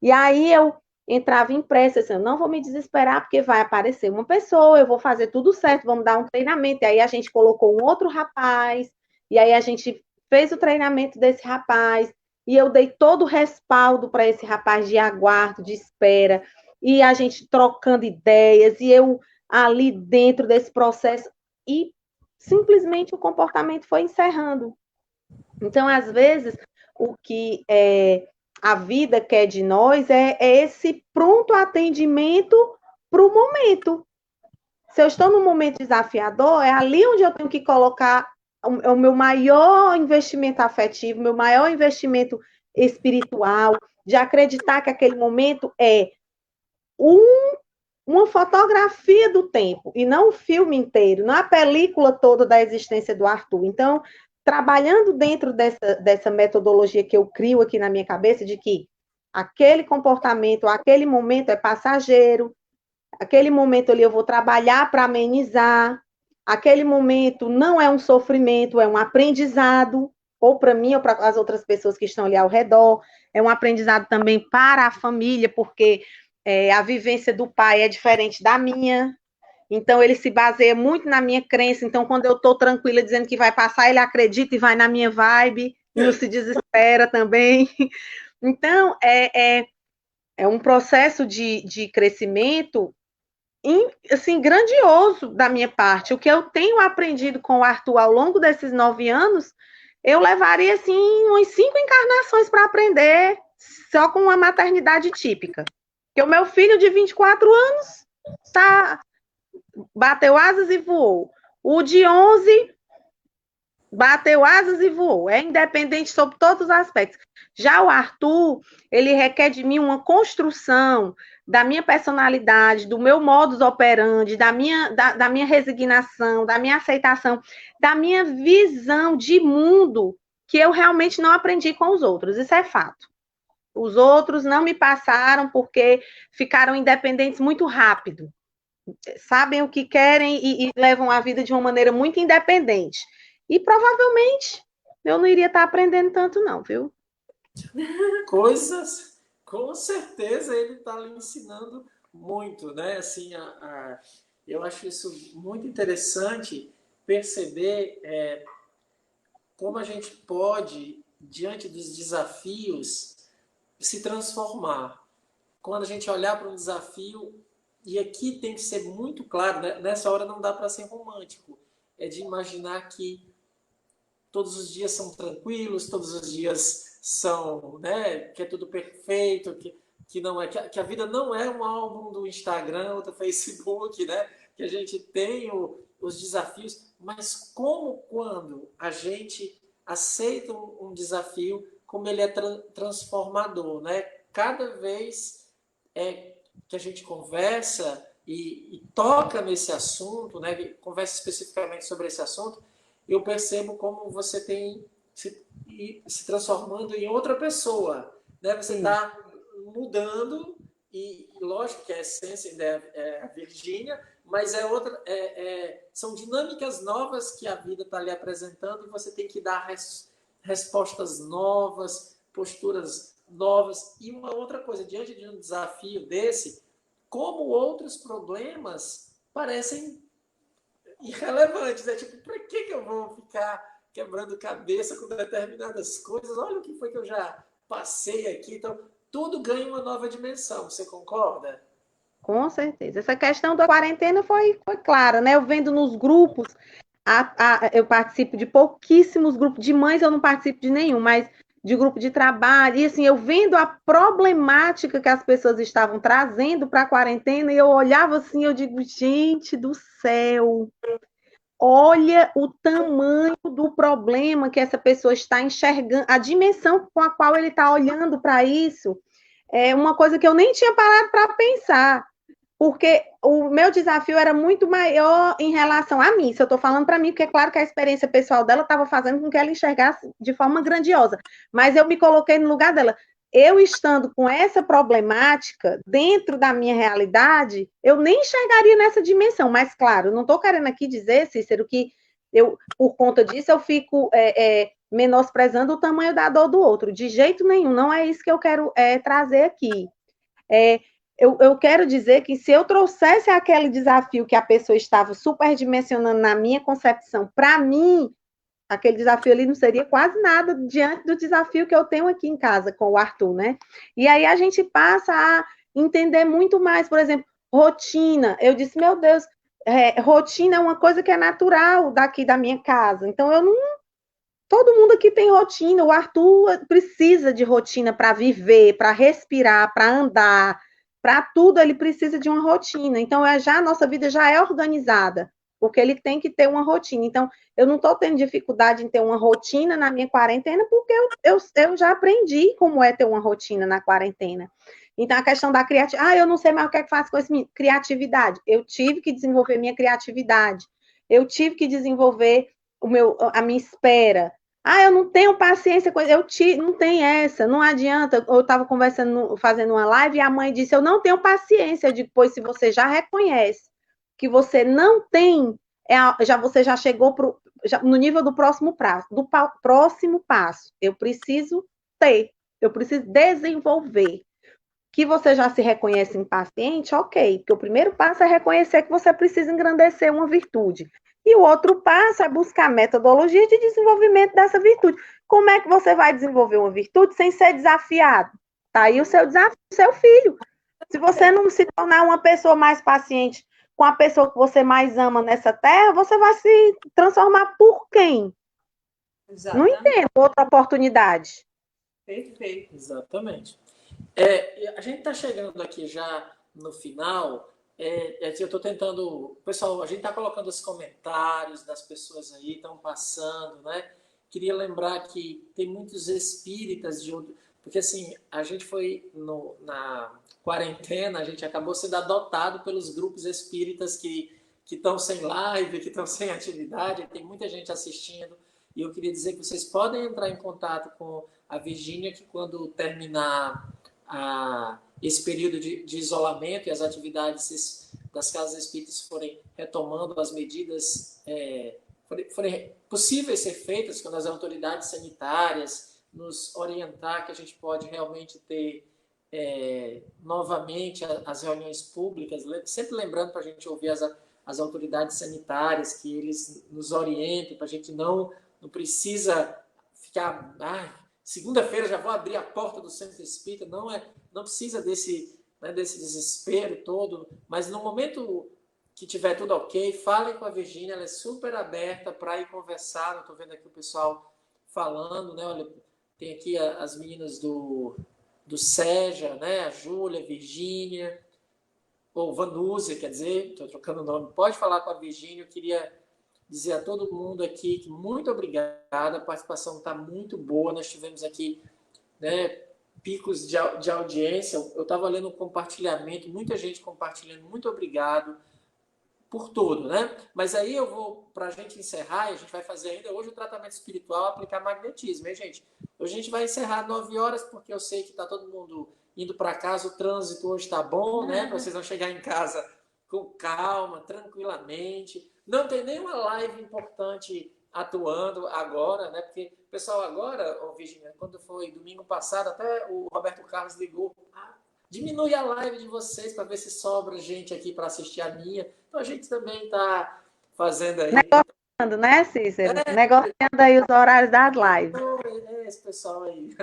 E aí eu entrava em pressa, assim, eu não vou me desesperar, porque vai aparecer uma pessoa, eu vou fazer tudo certo, vamos dar um treinamento. E aí a gente colocou um outro rapaz, e aí a gente fez o treinamento desse rapaz, e eu dei todo o respaldo para esse rapaz de aguardo, de espera, e a gente trocando ideias, e eu ali dentro desse processo, e simplesmente o comportamento foi encerrando. Então, às vezes, o que a vida quer de nós é esse pronto atendimento para o momento. Se eu estou num momento desafiador, é ali onde eu tenho que colocar o meu maior investimento afetivo, meu maior investimento espiritual, de acreditar que aquele momento é uma fotografia do tempo, e não o filme inteiro, não a película toda da existência do Arthur. Então, trabalhando dentro dessa metodologia que eu crio aqui na minha cabeça, de que aquele comportamento, aquele momento é passageiro, aquele momento ali eu vou trabalhar para amenizar, aquele momento não é um sofrimento, é um aprendizado, ou para mim ou para as outras pessoas que estão ali ao redor, é um aprendizado também para a família, porque a vivência do pai é diferente da minha, então ele se baseia muito na minha crença, então quando eu estou tranquila dizendo que vai passar, ele acredita e vai na minha vibe, e não se desespera também. Então, é um processo de crescimento assim, grandioso da minha parte. O que eu tenho aprendido com o Arthur ao longo desses 9 anos, eu levaria, assim, umas 5 encarnações para aprender só com uma maternidade típica. Porque o meu filho de 24 anos bateu asas e voou. O de 11 bateu asas e voou. É independente sobre todos os aspectos. Já o Arthur, ele requer de mim uma construção da minha personalidade, do meu modus operandi, da minha resignação, da minha aceitação, da minha visão de mundo, que eu realmente não aprendi com os outros. Isso é fato. Os outros não me passaram porque ficaram independentes muito rápido. Sabem o que querem e levam a vida de uma maneira muito independente. E provavelmente eu não iria estar aprendendo tanto não, viu? Coisas, com certeza ele está lhe ensinando muito, né? Assim, eu acho isso muito interessante perceber como a gente pode, diante dos desafios, se transformar. Quando a gente olhar para um desafio, e aqui tem que ser muito claro, né? Nessa hora não dá para ser romântico, é de imaginar que todos os dias são tranquilos, todos os dias são, né, que é tudo perfeito, que não é, que a vida não é um álbum do Instagram ou do Facebook, né, que a gente tem os desafios, mas como quando a gente aceita um desafio, como ele é transformador, né? Cada vez que a gente conversa e toca nesse assunto, né, conversa especificamente sobre esse assunto, eu percebo como você tem se transformando em outra pessoa, né? Você está mudando e lógico que a essência ainda é a Virgínia, mas são dinâmicas novas que a vida está lhe apresentando e você tem que dar respostas novas, posturas novas. E uma outra coisa, diante de um desafio desse, como outros problemas parecem irrelevantes, né? Tipo, para que eu vou ficar quebrando cabeça com determinadas coisas? Olha o que foi que eu já passei aqui. Então, tudo ganha uma nova dimensão. Você concorda? Com certeza. Essa questão da quarentena foi clara, né? Eu vendo nos grupos, eu participo de pouquíssimos grupos, de mães eu não participo de nenhum, mas de grupo de trabalho, e assim, eu vendo a problemática que as pessoas estavam trazendo para a quarentena, e eu olhava assim, eu digo, gente do céu, olha o tamanho do problema que essa pessoa está enxergando, a dimensão com a qual ele está olhando para isso. É uma coisa que eu nem tinha parado para pensar, porque o meu desafio era muito maior em relação a mim. Se eu estou falando para mim, porque é claro que a experiência pessoal dela estava fazendo com que ela enxergasse de forma grandiosa, mas eu me coloquei no lugar dela. Eu estando com essa problemática dentro da minha realidade, eu nem enxergaria nessa dimensão. Mas, claro, não estou querendo aqui dizer, Cícero, que eu, por conta disso, eu fico menosprezando o tamanho da dor do outro. De jeito nenhum, não é isso que eu quero trazer aqui. Eu quero dizer que se eu trouxesse aquele desafio que a pessoa estava superdimensionando na minha concepção, para mim, aquele desafio ali não seria quase nada diante do desafio que eu tenho aqui em casa com o Arthur, né? E aí a gente passa a entender muito mais, por exemplo, rotina. Eu disse, meu Deus, rotina é uma coisa que é natural daqui da minha casa. Então, eu não. Todo mundo aqui tem rotina. O Arthur precisa de rotina para viver, para respirar, para andar, para tudo ele precisa de uma rotina. Então, a nossa vida já é organizada, porque ele tem que ter uma rotina. Então, eu não estou tendo dificuldade em ter uma rotina na minha quarentena, porque eu já aprendi como é ter uma rotina na quarentena. Então, a questão da criatividade, eu não sei mais o que é que faço com essa criatividade. Eu tive que desenvolver minha criatividade. Eu tive que desenvolver a minha espera. Eu não tenho paciência com isso. Não tem essa, não adianta. Eu estava conversando, fazendo uma live, e a mãe disse, eu não tenho paciência. Depois, se você já reconhece que você não tem, você já chegou no nível do próximo passo. Eu preciso desenvolver. Que você já se reconhece impaciente, ok. Porque o primeiro passo é reconhecer que você precisa engrandecer uma virtude. E o outro passo é buscar metodologia de desenvolvimento dessa virtude. Como é que você vai desenvolver uma virtude sem ser desafiado? Tá aí o seu desafio, seu filho. Se você não se tornar uma pessoa mais paciente com a pessoa que você mais ama nessa terra, você vai se transformar por quem? Exatamente. Não entendo outra oportunidade. Perfeito. Exatamente. A gente está chegando aqui já no final. Eu estou tentando... Pessoal, a gente está colocando os comentários das pessoas aí, estão passando, né? Queria lembrar que tem muitos espíritas de outro... Porque, assim, a gente foi na quarentena, a gente acabou sendo adotado pelos grupos espíritas que estão sem live, que estão sem atividade, tem muita gente assistindo. E eu queria dizer que vocês podem entrar em contato com a Virgínia, que quando terminar esse período de isolamento e as atividades das casas espíritas forem retomando, as medidas forem possíveis ser feitas, quando as autoridades sanitárias nos orientar que a gente pode realmente ter novamente as reuniões públicas, sempre lembrando para a gente ouvir as autoridades sanitárias, que eles nos orientem, para a gente não precisa ficar... segunda-feira já vou abrir a porta do centro espírita, não precisa desse desespero todo, mas no momento que tiver tudo ok, falem com a Virgínia, ela é super aberta para ir conversar. Estou vendo aqui o pessoal falando, né? Olha, tem aqui as meninas do Seja, né? A Júlia, a Virgínia, ou Vanúzia, quer dizer, estou trocando o nome. Pode falar com a Virgínia. Eu queria dizer a todo mundo aqui que muito obrigado, a participação está muito boa. Nós tivemos aqui, né, picos de audiência. Eu estava lendo um compartilhamento, muita gente compartilhando. Muito obrigado por tudo, né? Mas aí eu vou, para a gente encerrar, e a gente vai fazer ainda hoje o tratamento espiritual, aplicar magnetismo, hein, gente? Hoje a gente vai encerrar 9 horas, porque eu sei que está todo mundo indo para casa, o trânsito hoje está bom, né? Para vocês não chegar em casa com calma, tranquilamente. Não tem nenhuma live importante atuando agora, né? Porque o pessoal agora, Virginia, quando foi domingo passado, até o Roberto Carlos ligou, diminui a live de vocês para ver se sobra gente aqui para assistir a minha. Então a gente também está fazendo aí. Negociando, né, Cícero? Negociando aí os horários das lives. Esse pessoal aí.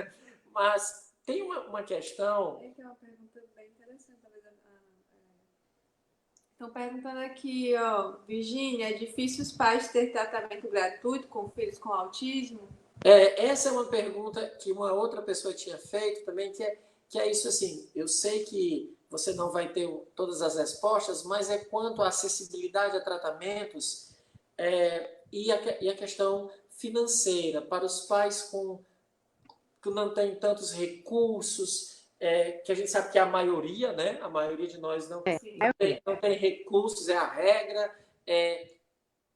Mas tem uma questão... Tem uma pergunta bem interessante, talvez. Estão perguntando aqui, Virgínia, é difícil os pais ter tratamento gratuito com filhos com autismo? Essa é uma pergunta que uma outra pessoa tinha feito também, que é isso assim, eu sei que você não vai ter todas as respostas, mas é quanto à acessibilidade a tratamentos, E a questão financeira, para os pais que não têm tantos recursos, que a gente sabe que é a maioria, né? A maioria de nós não tem recursos, é a regra.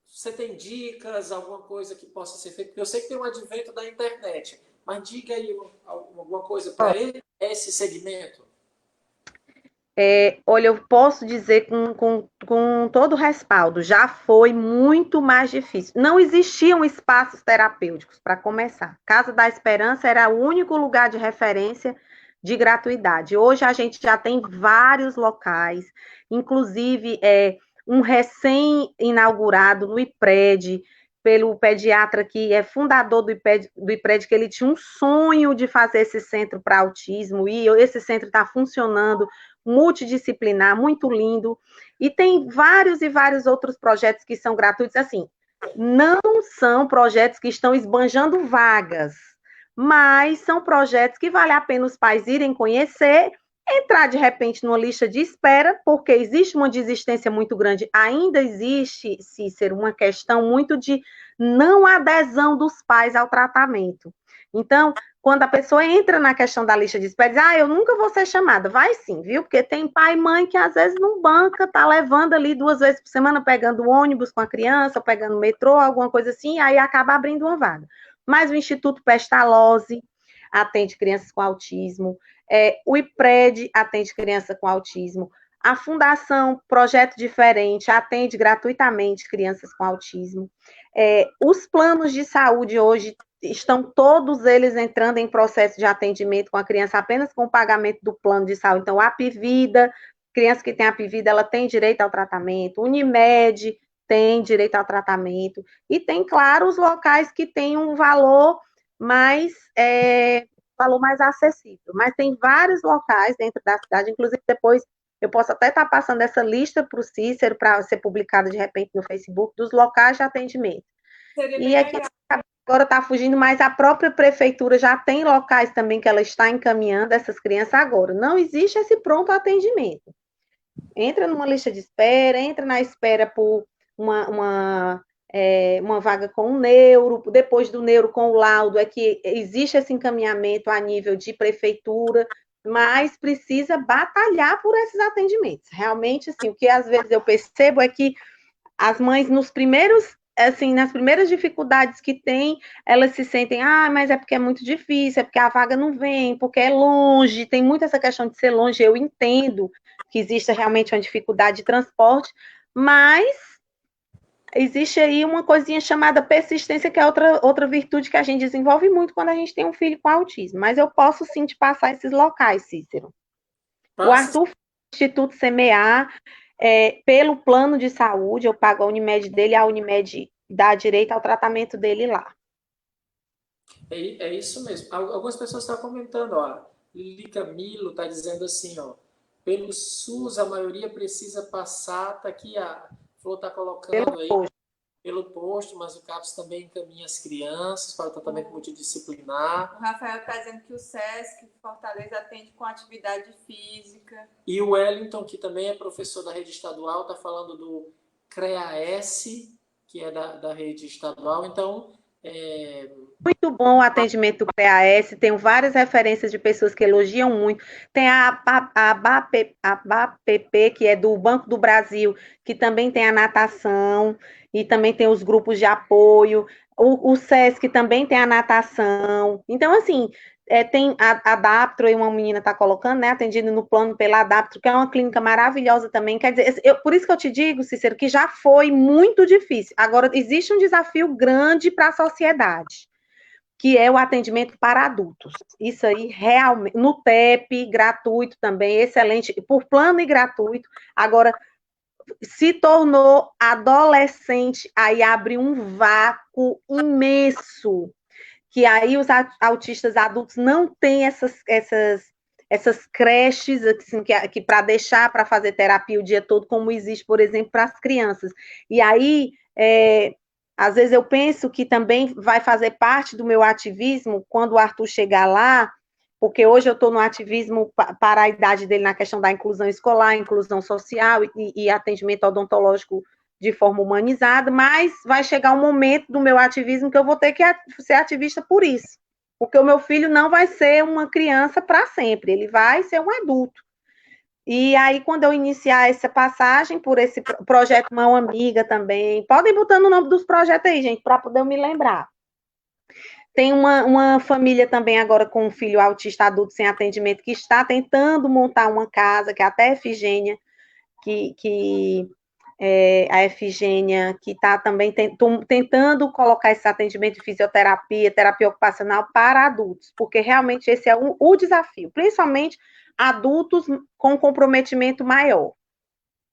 Você tem dicas, alguma coisa que possa ser feita? Porque eu sei que tem um advento da internet, mas diga aí alguma coisa para esse segmento. Olha, eu posso dizer com todo o respaldo, já foi muito mais difícil. Não existiam espaços terapêuticos, para começar. Casa da Esperança era o único lugar de referência de gratuidade. Hoje a gente já tem vários locais, inclusive um recém-inaugurado no IPRED, pelo pediatra que é fundador do IPRED, que ele tinha um sonho de fazer esse centro para autismo, e esse centro está funcionando, multidisciplinar, muito lindo, e tem vários e vários outros projetos que são gratuitos, assim, não são projetos que estão esbanjando vagas, mas são projetos que vale a pena os pais irem conhecer, entrar de repente numa lista de espera, porque existe uma desistência muito grande, ainda existe, Cícero, uma questão muito de não adesão dos pais ao tratamento. Então, quando a pessoa entra na questão da lista de espera, diz, eu nunca vou ser chamada. Vai sim, viu? Porque tem pai e mãe que às vezes não banca, tá levando ali 2 vezes por semana, pegando ônibus com a criança, pegando metrô, alguma coisa assim, e aí acaba abrindo uma vaga. Mas o Instituto Pestalozzi atende crianças com autismo, o IPRED atende criança com autismo, a Fundação Projeto Diferente atende gratuitamente crianças com autismo. Os planos de saúde hoje estão todos eles entrando em processo de atendimento com a criança apenas com o pagamento do plano de saúde. Então, a Apivida, criança que tem Apivida, ela tem direito ao tratamento, Unimed tem direito ao tratamento, e tem, claro, os locais que têm um valor mais acessível, mas tem vários locais dentro da cidade, inclusive depois eu posso até estar passando essa lista para o Cícero, para ser publicada de repente no Facebook, dos locais de atendimento. E aqui agora está fugindo, mas a própria prefeitura já tem locais também que ela está encaminhando essas crianças agora. Não existe esse pronto atendimento. Entra numa lista de espera, entra na espera por uma vaga com o neuro, depois do neuro com o laudo, é que existe esse encaminhamento a nível de prefeitura, mas precisa batalhar por esses atendimentos. Realmente, assim, o que às vezes eu percebo é que as mães, nas primeiras dificuldades que tem, elas se sentem, mas é porque é muito difícil, é porque a vaga não vem, porque é longe, tem muito essa questão de ser longe, eu entendo que existe realmente uma dificuldade de transporte, mas existe aí uma coisinha chamada persistência, que é outra virtude que a gente desenvolve muito quando a gente tem um filho com autismo, mas eu posso sim te passar esses locais, Cícero. O Arthur, Instituto Semear, pelo plano de saúde, eu pago a Unimed dele, a Unimed dá direito ao tratamento dele lá. É isso mesmo. Algumas pessoas estão comentando, Lili Camilo está dizendo assim, pelo SUS a maioria precisa passar, tá aqui a Flor está colocando aí pelo posto, mas o CAPS também encaminha as crianças para o tratamento multidisciplinar. O Rafael está dizendo que o SESC Fortaleza atende com atividade física. E o Wellington, que também é professor da rede estadual, está falando do CREAS, que é da rede estadual. Então, muito bom o atendimento do CREAS, tenho várias referências de pessoas que elogiam muito. Tem a BAPP, que é do Banco do Brasil, que também tem a natação, e também tem os grupos de apoio. O SESC também tem a natação. Então, assim, tem a Adaptro, uma menina está colocando, né, atendendo no plano pela Adaptro, que é uma clínica maravilhosa também. Quer dizer, por isso que eu te digo, Cícero, que já foi muito difícil. Agora, existe um desafio grande para a sociedade, que é o atendimento para adultos. Isso aí, realmente, no TEP, gratuito também, excelente, por plano e gratuito. Agora, se tornou adolescente, aí abre um vácuo imenso, que aí os autistas adultos não têm essas creches assim, que para deixar para fazer terapia o dia todo, como existe, por exemplo, para as crianças. E aí, às vezes eu penso que também vai fazer parte do meu ativismo quando o Arthur chegar lá, porque hoje eu estou no ativismo para a idade dele na questão da inclusão escolar, inclusão social e atendimento odontológico de forma humanizada, mas vai chegar um momento do meu ativismo que eu vou ter que ser ativista por isso. Porque o meu filho não vai ser uma criança para sempre, ele vai ser um adulto. E aí, quando eu iniciar essa passagem por esse projeto Mão Amiga também, podem botar o nome dos projetos aí, gente, para poder eu me lembrar. Tem uma família também agora com um filho autista adulto sem atendimento que está tentando montar uma casa, que é até a Efigênia, a Efigênia, que está também tentando colocar esse atendimento de fisioterapia, terapia ocupacional para adultos, porque realmente esse é o desafio, principalmente adultos com comprometimento maior.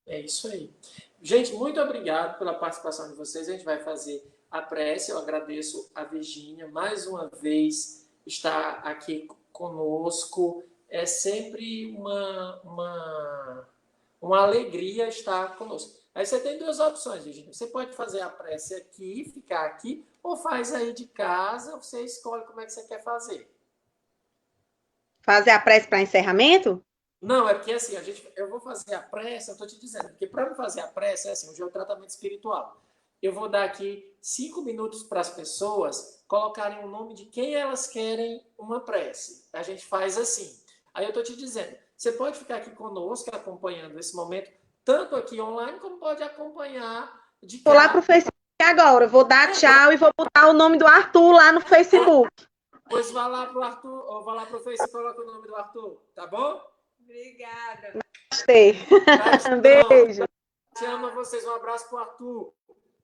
É isso aí. Gente, muito obrigado pela participação de vocês. A gente vai fazer a prece. Eu agradeço a Virgínia mais uma vez estar aqui conosco. É sempre uma alegria estar conosco. Aí você tem duas opções, Virgínia. Você pode fazer a prece aqui, ficar aqui, ou faz aí de casa, você escolhe como é que você quer fazer. Fazer a prece para encerramento? Não, é porque assim, eu vou fazer a prece, eu estou te dizendo, porque para me fazer a prece, é assim, hoje é o tratamento espiritual. Eu vou dar aqui 5 minutos para as pessoas colocarem o nome de quem elas querem uma prece. A gente faz assim. Aí eu estou te dizendo, você pode ficar aqui conosco, acompanhando esse momento, tanto aqui online, como pode acompanhar de Vou lá para o Facebook agora, vou dar tchau e vou botar o nome do Arthur lá no Facebook. Pois vá lá para o Arthur, ou vá lá para o Facebook e coloca o nome do Arthur, tá bom? Obrigada. Gostei. Beijo. Te amo a vocês. Um abraço para o Arthur.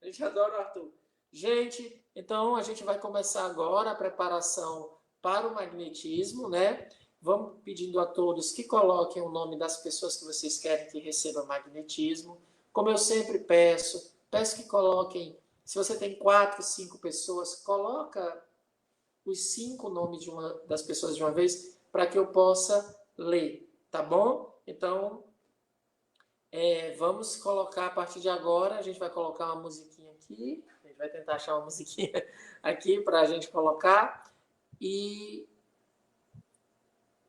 A gente adora o Arthur. Gente, então a gente vai começar agora a preparação para o magnetismo, né? Vamos pedindo a todos que coloquem o nome das pessoas que vocês querem que recebam magnetismo. Como eu sempre peço que coloquem, se você tem 4, 5 pessoas, coloca os 5 nomes das pessoas de uma vez para que eu possa ler, tá bom? Então, vamos colocar a partir de agora, a gente vai colocar uma musiquinha aqui, a gente vai tentar achar uma musiquinha aqui para a gente colocar e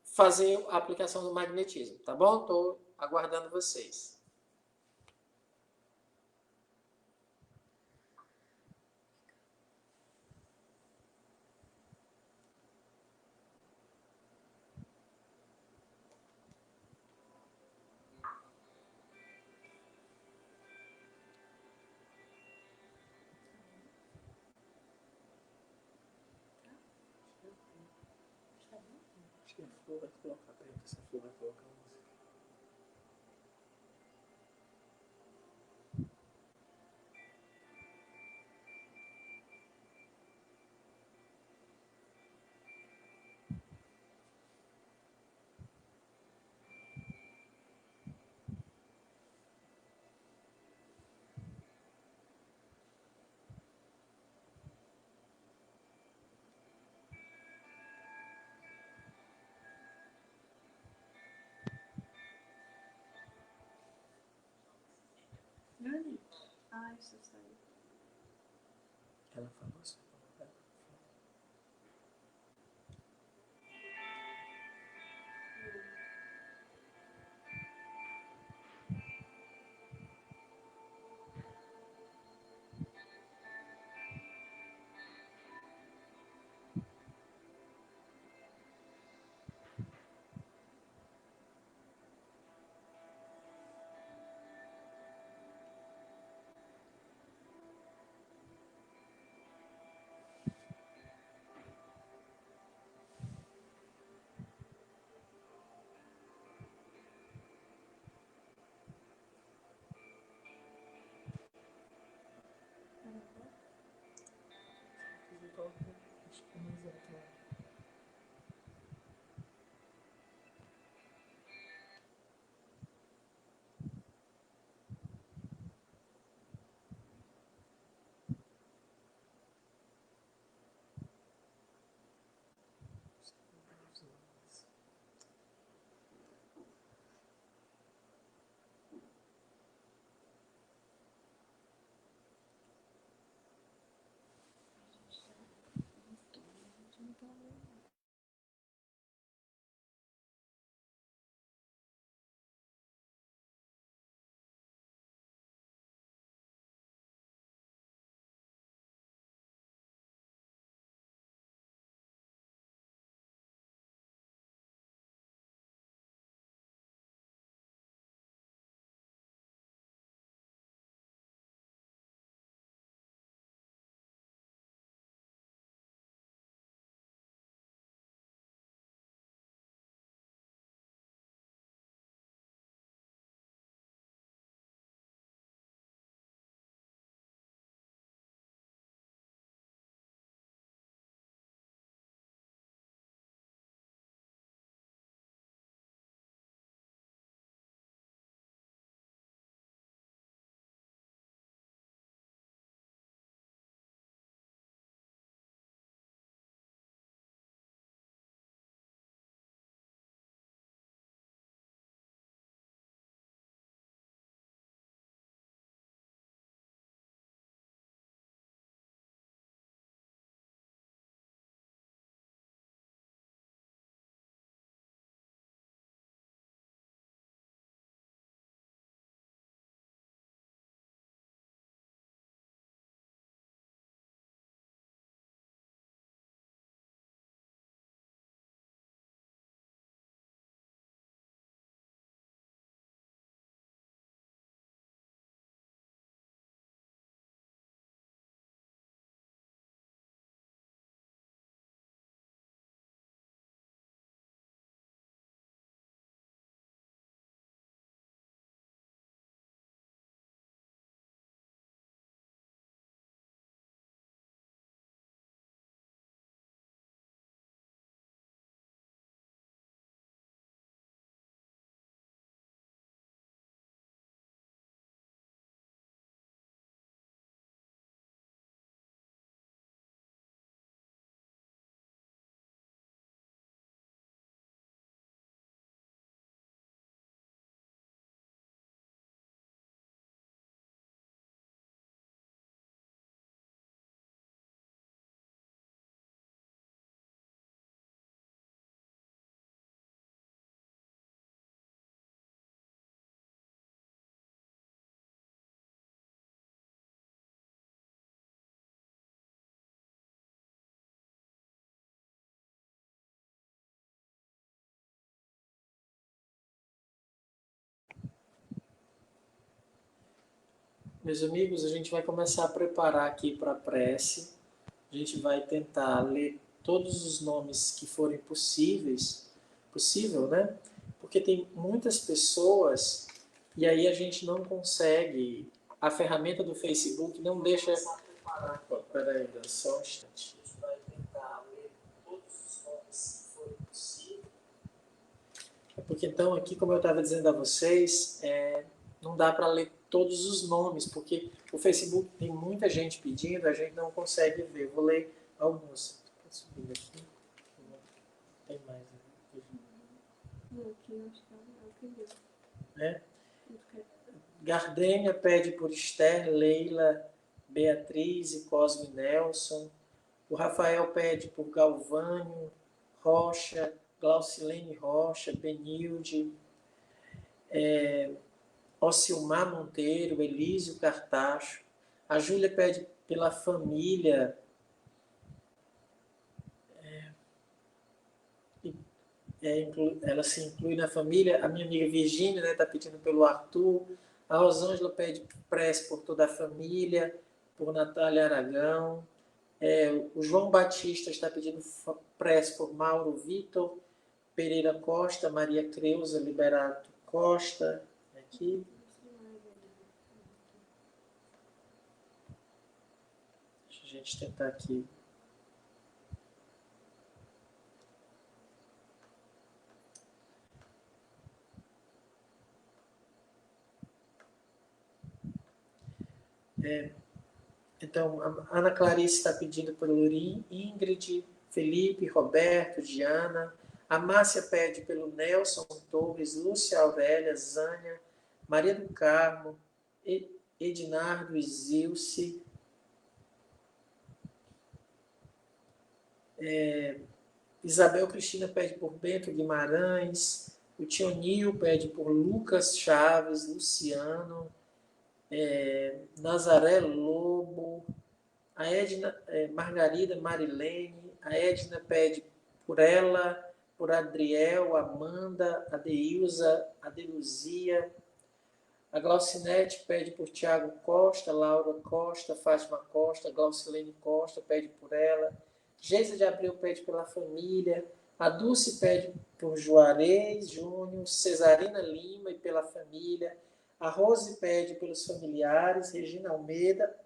fazer a aplicação do magnetismo, tá bom? Estou aguardando vocês. Acho que a Flor vai colocar, peraí, essa Flor vai colocar uma música. Ai, isso saiu. Ela falou assim. Meus amigos, a gente vai começar a preparar aqui para a prece. A gente vai tentar ler todos os nomes que forem possível, né? Porque tem muitas pessoas e aí a gente não consegue, a ferramenta do Facebook não deixa... Peraí, só um instante. A gente vai tentar ler todos os nomes que forem possíveis. Porque então aqui, como eu estava dizendo a vocês, não dá para ler todos os nomes, porque o Facebook tem muita gente pedindo, a gente não consegue ver. Vou ler alguns. Estou subindo aqui. Tem mais. Não, aqui eu acho que é o que deu. Né? Gardênia pede por Esther, Leila, Beatriz e Cosme Nelson. O Rafael pede por Galvânio, Rocha, Glaucilene Rocha, Benilde, Ocilmar Monteiro, Elísio Cartacho. A Júlia pede pela família. Ela se inclui na família. A minha amiga Virgínia está pedindo pelo Arthur. A Rosângela pede prece por toda a família, por Natália Aragão. O João Batista está pedindo prece por Mauro Vitor, Pereira Costa, Maria Creuza Liberato Costa. Aqui. Deixa a gente tentar aqui. Então, a Ana Clarice está pedindo pelo Ingrid, Felipe, Roberto, Diana. A Márcia pede pelo Nelson Torres, Lúcia Aurélia, Zânia, Maria do Carmo, Ednardo e Zilce. Isabel Cristina pede por Bento Guimarães. O Tionil pede por Lucas Chaves, Luciano. Nazaré Lobo, a Edna, Margarida Marilene, a Edna pede por ela, por Adriel, Amanda, Adeilza, Adeluzia, a Glaucinete pede por Tiago Costa, Laura Costa, Fátima Costa, Glaucilene Costa pede por ela, Geisa de Abreu pede pela família, a Dulce pede por Juarez Júnior, Cesarina Lima e pela família, a Rose pede pelos familiares, Regina Almeida,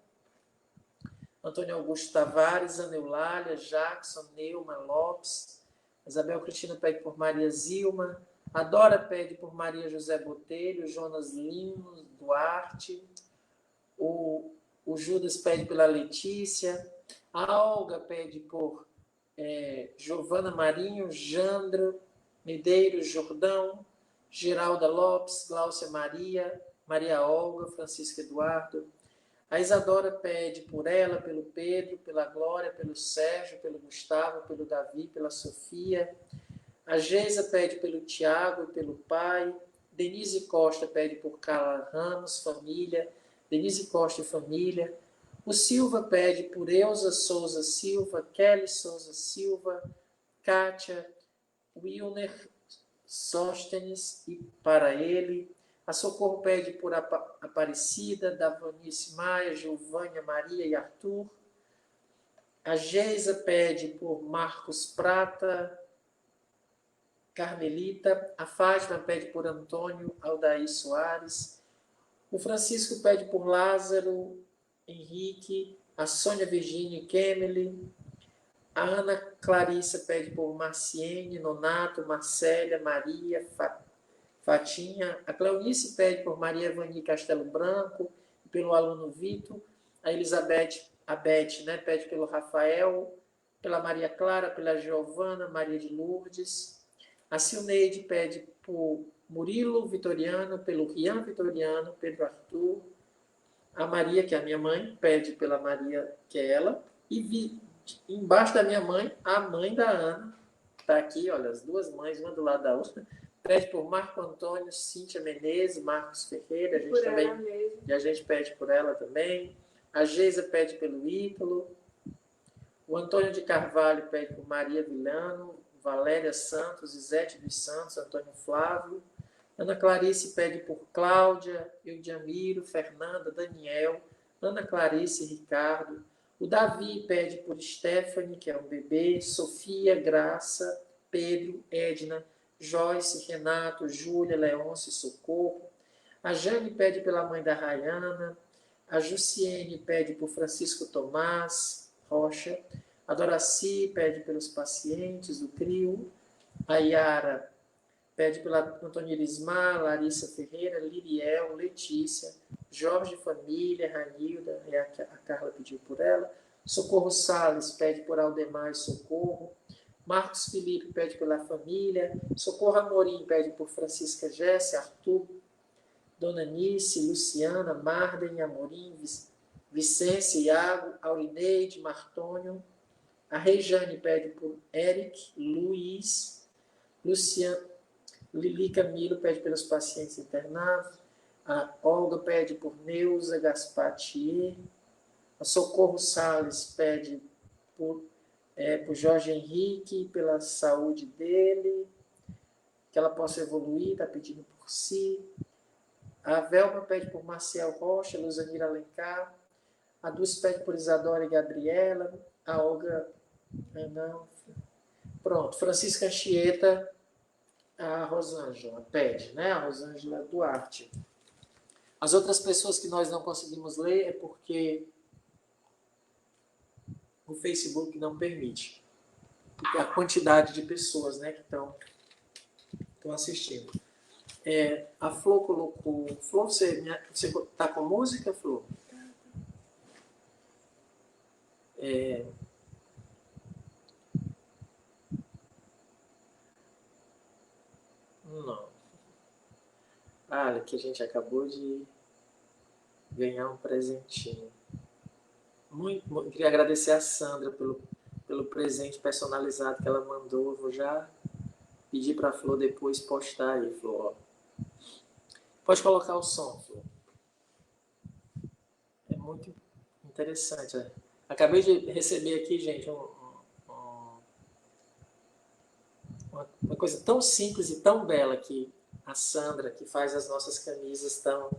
Antônio Augusto Tavares, Ana Eulália, Jackson, Neuma Lopes. Isabel Cristina pede por Maria Zilma. A Dora pede por Maria José Botelho, Jonas Lino Duarte. O Judas pede pela Letícia. A Olga pede por Giovana Marinho, Jandro, Medeiros Jordão, Geralda Lopes, Gláucia Maria, Maria Olga, Francisco Eduardo. A Isadora pede por ela, pelo Pedro, pela Glória, pelo Sérgio, pelo Gustavo, pelo Davi, pela Sofia. A Geisa pede pelo Tiago e pelo pai. Denise Costa pede por Carla Ramos, família. Denise Costa e família. O Silva pede por Eusa Souza Silva, Kelly Souza Silva, Kátia, Wilner Sóstenes e para ele. A Socorro pede por Aparecida, Davanice Maia, Giovânia Maria e Arthur. A Geisa pede por Marcos Prata, Carmelita. A Fátima pede por Antônio Aldair Soares. O Francisco pede por Lázaro, Henrique. A Sônia Virgínia Kemely. A Ana Clarissa pede por Marciene, Nonato, Marcélia, Maria, Fatinha. A Cleonice pede por Maria Vani Castelo Branco, pelo aluno Vitor. A Elizabeth, a Beth, né, pede pelo Rafael, pela Maria Clara, pela Giovana, Maria de Lourdes. A Silneide pede por Murilo Vitoriano, pelo Rian Vitoriano, Pedro Arthur. A Maria, que é a minha mãe, pede pela Maria, que é ela. E embaixo da minha mãe, a mãe da Ana. Está aqui, olha, as duas mães, uma do lado da outra. Pede por Marco Antônio, Cíntia Menezes, Marcos Ferreira, a gente pede por ela também. A Geisa pede pelo Ítalo. O Antônio de Carvalho pede por Maria Vilano, Valéria Santos, Isete dos Santos, Antônio Flávio. Ana Clarice pede por Cláudia, Eudamiro, Fernanda, Daniel, Ana Clarice e Ricardo. O Davi pede por Stephanie, que é um bebê, Sofia, Graça, Pedro, Edna, Joyce, Renato, Júlia, Leôncio e Socorro. A Jane pede pela mãe da Rayana. A Jussiene pede por Francisco Tomás Rocha. A Doraci pede pelos pacientes do CRIO. A Yara pede pela Antônia Elismar, Larissa Ferreira, Liriel, Letícia, Jorge Família, Ranilda, a Carla pediu por ela. Socorro Salles pede por Aldemar e Socorro. Marcos Felipe pede pela família. Socorro Amorim pede por Francisca Jéssica, Arthur, Dona Nice, Luciana, Marden, Amorim, Vicência, Iago, Aurineide, Martônio. A Rejane pede por Eric, Luiz, Luciana, Lili Camilo pede pelos pacientes internados. A Olga pede por Neuza Gaspatier. A Socorro Salles pede por Jorge Henrique, pela saúde dele, que ela possa evoluir, está pedindo por si. A Velma pede por Marcel Rocha, Luzanira Alencar. A Dulce pede por Isadora e Gabriela. A Olga... não. Pronto. Francisca Anchieta, a Rosângela pede, né? A Rosângela Duarte. As outras pessoas que nós não conseguimos ler é porque o Facebook não permite. Porque a quantidade de pessoas, né, que estão assistindo. A Flor colocou... Flor, você está com música, Flor? Não. Olha, que a gente acabou de ganhar um presentinho. Queria agradecer a Sandra pelo presente personalizado que ela mandou. Eu vou já pedir para a Flor depois postar aí, Flor. Pode colocar o som, Flor. É muito interessante. Acabei de receber aqui, gente, uma coisa tão simples e tão bela que a Sandra, que faz as nossas camisas, estão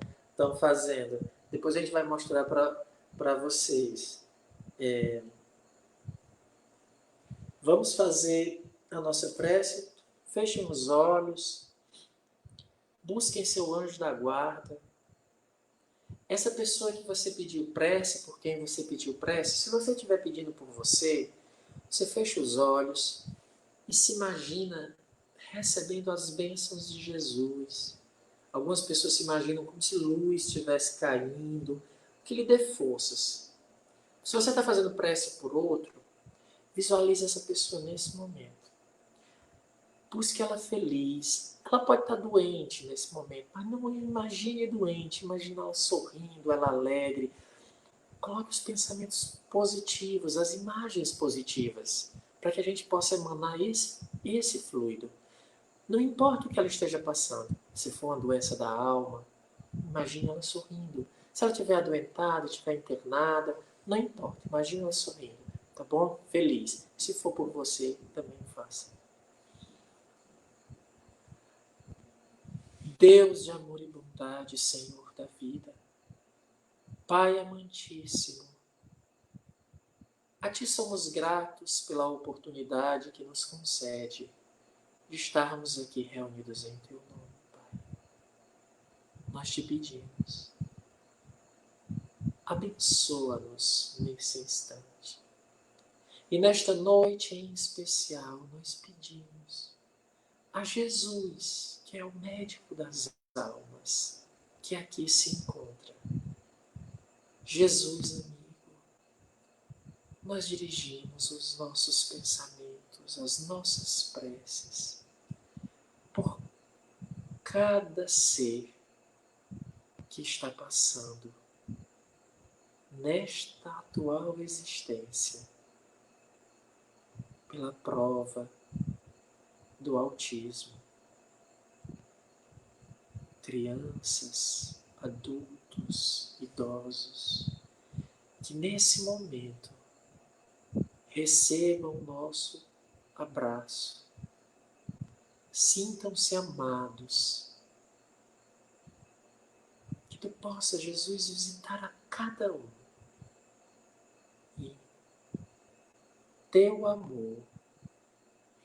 fazendo. Depois a gente vai mostrar para vocês. Vamos fazer a nossa prece. Fechem os olhos. Busquem seu anjo da guarda. Essa pessoa que você pediu prece, por quem você pediu prece, se você estiver pedindo por você, você fecha os olhos e se imagina recebendo as bênçãos de Jesus. Algumas pessoas se imaginam como se luz estivesse caindo, que lhe dê forças. Se você está fazendo prece por outro, visualize essa pessoa nesse momento. Busque ela feliz. Ela pode estar doente nesse momento, mas não imagine doente, imagine ela sorrindo, ela alegre. Coloque os pensamentos positivos, as imagens positivas, para que a gente possa emanar esse fluido. Não importa o que ela esteja passando, se for uma doença da alma, imagine ela sorrindo. Se ela estiver adoentada, estiver internada, não importa, imagine ela sorrindo, tá bom? Feliz. Se for por você, também faça. Deus de amor e bondade, Senhor da vida, Pai amantíssimo, a Ti somos gratos pela oportunidade que nos concede de estarmos aqui reunidos em Teu nome, Pai. Nós Te pedimos, abençoa-nos nesse instante. E nesta noite em especial, nós pedimos a Jesus, que é o médico das almas, que aqui se encontra. Jesus, amigo, nós dirigimos os nossos pensamentos, as nossas preces, por cada ser que está passando nesta atual existência pela prova do autismo. Crianças, adultos, idosos, que nesse momento recebam o nosso abraço, sintam-se amados Que tu possa, Jesus, visitar a cada um. E teu amor,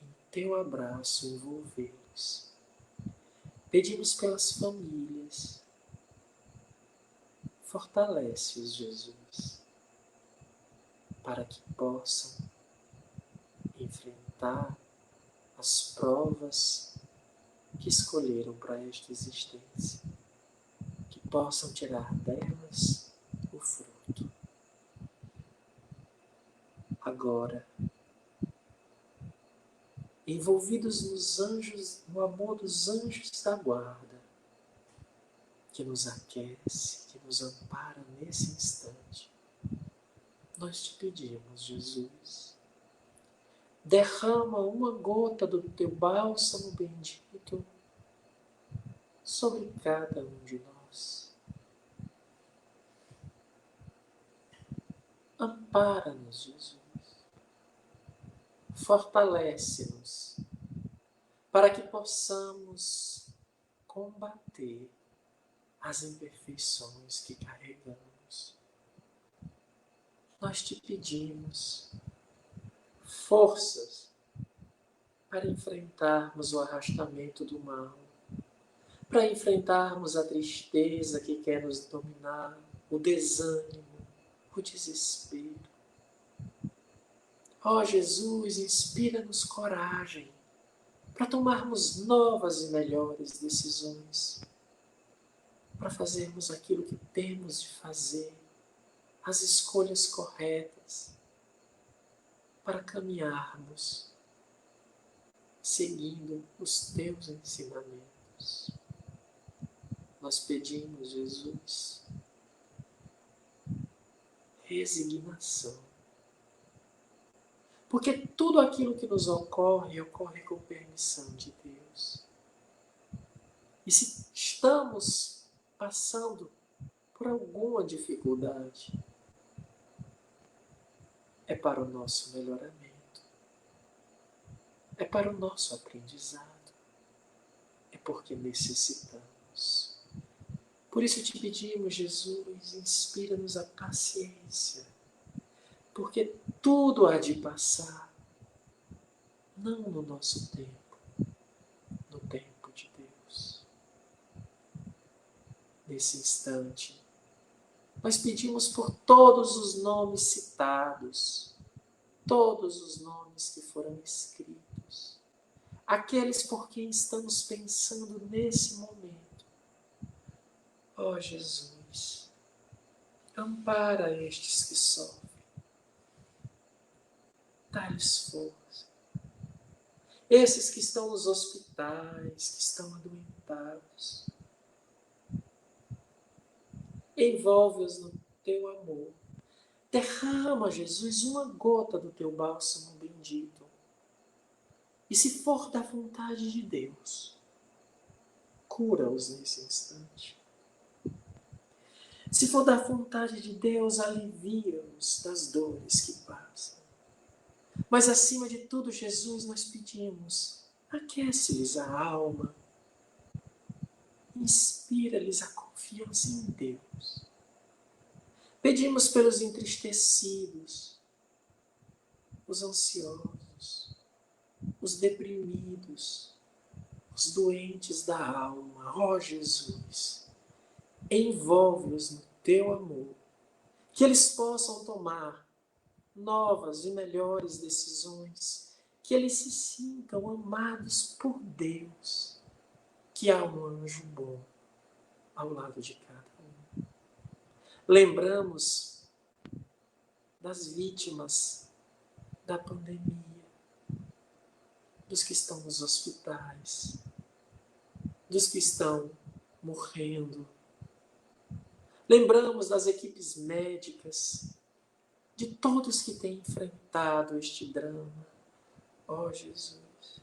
em teu abraço, envolvê-los. Pedimos pelas famílias. Fortalece-os, Jesus, para que possam enfrentar as provas que escolheram para esta existência. Que possam tirar delas o fruto. Agora, envolvidos nos anjos, no amor dos anjos da guarda, que nos aquece, que nos ampara nesse instante, nós te pedimos, Jesus, derrama uma gota do teu bálsamo bendito sobre cada um de nós. Ampara-nos, Jesus. Fortalece-nos para que possamos combater as imperfeições que carregamos. Nós te pedimos forças para enfrentarmos o arrastamento do mal, para enfrentarmos a tristeza que quer nos dominar, o desânimo, o desespero. Ó Jesus, inspira-nos coragem para tomarmos novas e melhores decisões, para fazermos aquilo que temos de fazer, as escolhas corretas, para caminharmos seguindo os teus ensinamentos. Nós pedimos, Jesus, resignação. Porque tudo aquilo que nos ocorre, ocorre com permissão de Deus. E se estamos passando por alguma dificuldade, é para o nosso melhoramento. É para o nosso aprendizado. É porque necessitamos. Por isso te pedimos, Jesus, inspira-nos a paciência. Porque tudo há de passar, não no nosso tempo, no tempo de Deus. Nesse instante, nós pedimos por todos os nomes citados, todos os nomes que foram escritos, aqueles por quem estamos pensando nesse momento. Ó Jesus, ampara estes que sofrem. Dá-lhes força. Esses que estão nos hospitais, que estão adoentados. Envolve-os no teu amor. Derrama, Jesus, uma gota do teu bálsamo bendito. E se for da vontade de Deus, cura-os nesse instante. Se for da vontade de Deus, alivia-os das dores que passam. Mas, acima de tudo, Jesus, nós pedimos, aquece-lhes a alma, inspira-lhes a confiança em Deus. Pedimos pelos entristecidos, os ansiosos, os deprimidos, os doentes da alma. Ó Jesus, envolve-os no teu amor, que eles possam tomar novas e melhores decisões, que eles se sintam amados por Deus, que há um anjo bom ao lado de cada um. Lembramos das vítimas da pandemia, dos que estão nos hospitais, dos que estão morrendo. Lembramos das equipes médicas, de todos que têm enfrentado este drama. Ó Jesus,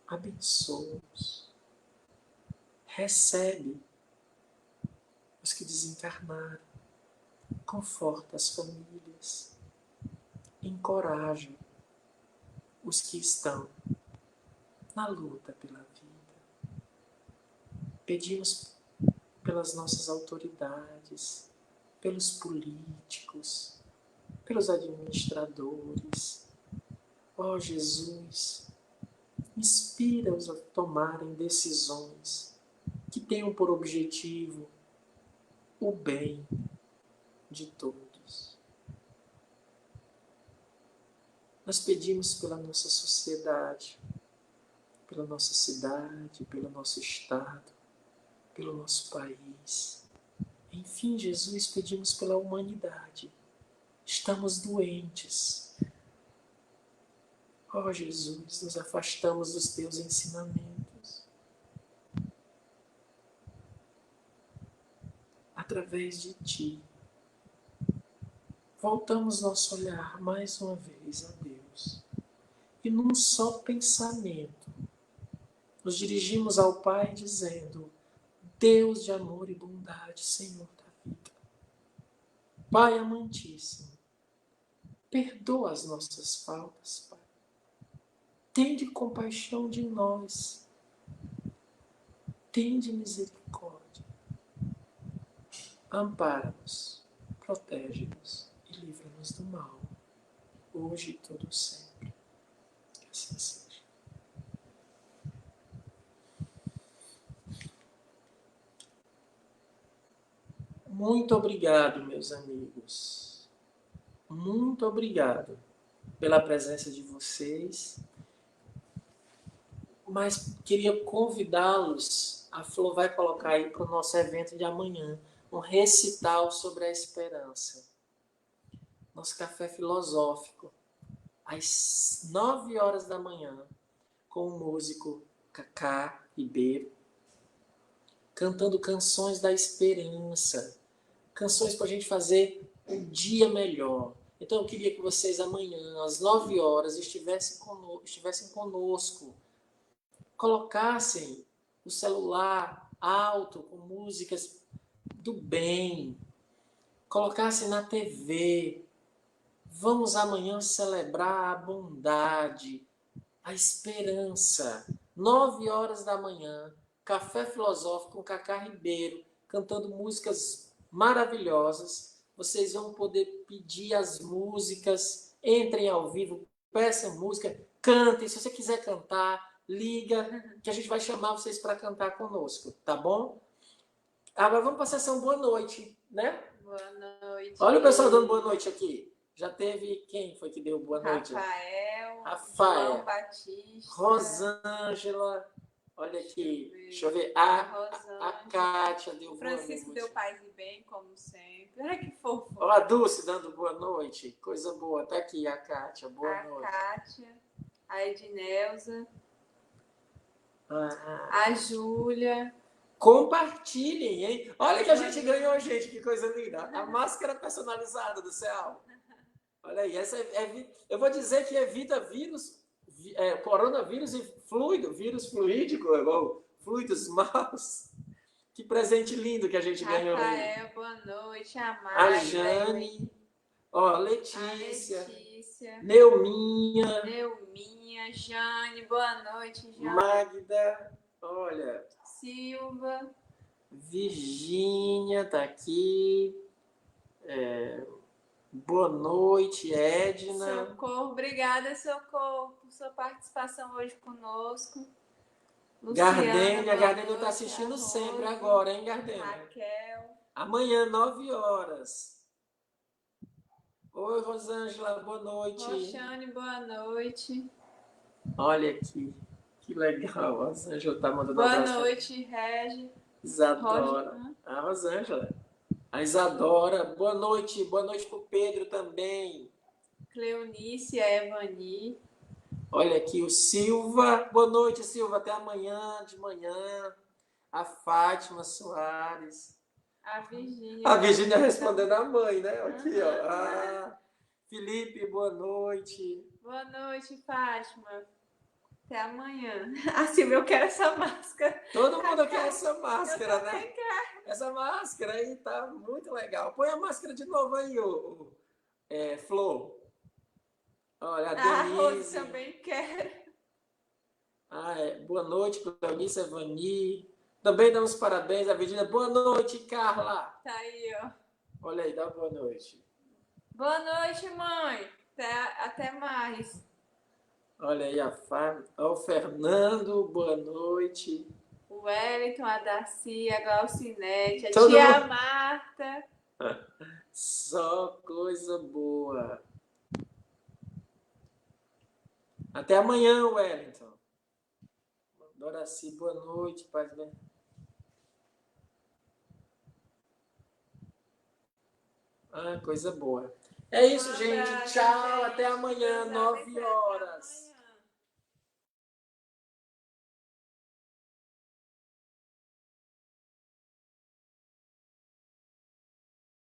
abençoa-os. Recebe os que desencarnaram. Conforta as famílias. Encoraja os que estão na luta pela vida. Pedimos pelas nossas autoridades, pelos políticos, pelos administradores. Ó Jesus, inspira-os a tomarem decisões que tenham por objetivo o bem de todos. Nós pedimos pela nossa sociedade, pela nossa cidade, pelo nosso estado, pelo nosso país. Enfim, Jesus, pedimos pela humanidade. Estamos doentes. Ó Jesus, nos afastamos dos teus ensinamentos. Através de ti, voltamos nosso olhar mais uma vez a Deus. E num só pensamento, nos dirigimos ao Pai dizendo: Deus de amor e bondade, Senhor da vida, Pai amantíssimo, perdoa as nossas faltas, Pai. Tende compaixão de nós. Tende misericórdia. Ampara-nos, protege-nos e livra-nos do mal, hoje e todo sempre. Que assim seja. Muito obrigado, meus amigos. Muito obrigado pela presença de vocês. Mas queria convidá-los, a Flor vai colocar aí para o nosso evento de amanhã, um recital sobre a esperança. Nosso café filosófico, às 9 horas da manhã, com o músico Cacá Ribeiro, cantando canções da esperança, canções para a gente fazer um dia melhor. Então eu queria que vocês amanhã, às 9 horas, estivessem conosco, colocassem o celular alto, com músicas do bem, colocassem na TV. Vamos amanhã celebrar a bondade, a esperança. 9 horas da manhã, Café Filosófico com Cacá Ribeiro, cantando músicas maravilhosas. Vocês vão poder pedir as músicas, entrem ao vivo, peçam música, cantem. Se você quiser cantar, liga, que a gente vai chamar vocês para cantar conosco, tá bom? Agora vamos para a sessão boa noite, né? Boa noite. Olha o pessoal dando boa noite aqui. Já teve, quem foi que deu boa noite? Rafael, João Batista, Rosângela, olha aqui, deixa eu ver, a Kátia deu boa noite. Francisco deu paz e bem, como sempre. Olha que fofo. Ó, a Dulce dando boa noite, coisa boa, tá aqui a Kátia, boa noite. A Kátia, a Edneuza, Ah. a Júlia. Compartilhem, hein? Olha que a gente ganhou, gente, que coisa linda. A máscara personalizada do céu. Olha aí, essa eu vou dizer que evita coronavírus e vírus fluídico, igual fluidos maus. Que presente lindo que a gente ganhou aí. Rafael, boa noite. A A Jane, ó, Letícia, Neuminha, Jane, boa noite, Jane. Magda, olha, Silva, Virgínia tá aqui. Boa noite, Edna. Socorro, obrigada, Socorro, por sua participação hoje conosco. Gardênia está assistindo sempre agora, hein, Gardênia? Raquel. Amanhã, 9 horas. Oi, Rosângela, boa noite. Roxane, boa noite. Olha aqui, que legal. A Rosângela está mandando boa abraço. Boa noite, Regi. Isadora. A Rosângela. A Isadora, boa noite para o Pedro também. Cleonice, a Evani. Olha aqui o Silva, boa noite Silva, até amanhã de manhã. A Fátima Soares. A Virgínia. A Virgínia respondendo a mãe, né? Aqui, ó. Ah, Felipe, boa noite. Boa noite, Fátima. Até amanhã. Ah, Silvia, eu quero essa máscara. Todo mundo quer essa máscara, eu né? Quero. Essa máscara aí tá muito legal. Põe a máscara de novo aí, Flor. Olha, a Denise. Eu também quero. Boa noite, Cleonice, Evani. Também damos parabéns à Virgínia. Boa noite, Carla. Tá aí, ó. Olha aí, dá boa noite. Boa noite, mãe. Até mais. Olha aí a Fábio. Ó, o Fernando, boa noite. O Wellington, a Darcy, a Glaucinete, a Todo tia mundo. Marta. Só coisa boa. Até amanhã, Wellington. Doraci, boa noite, paz bem. Ah, coisa boa. É isso, gente. Tchau. Até amanhã, 9 horas.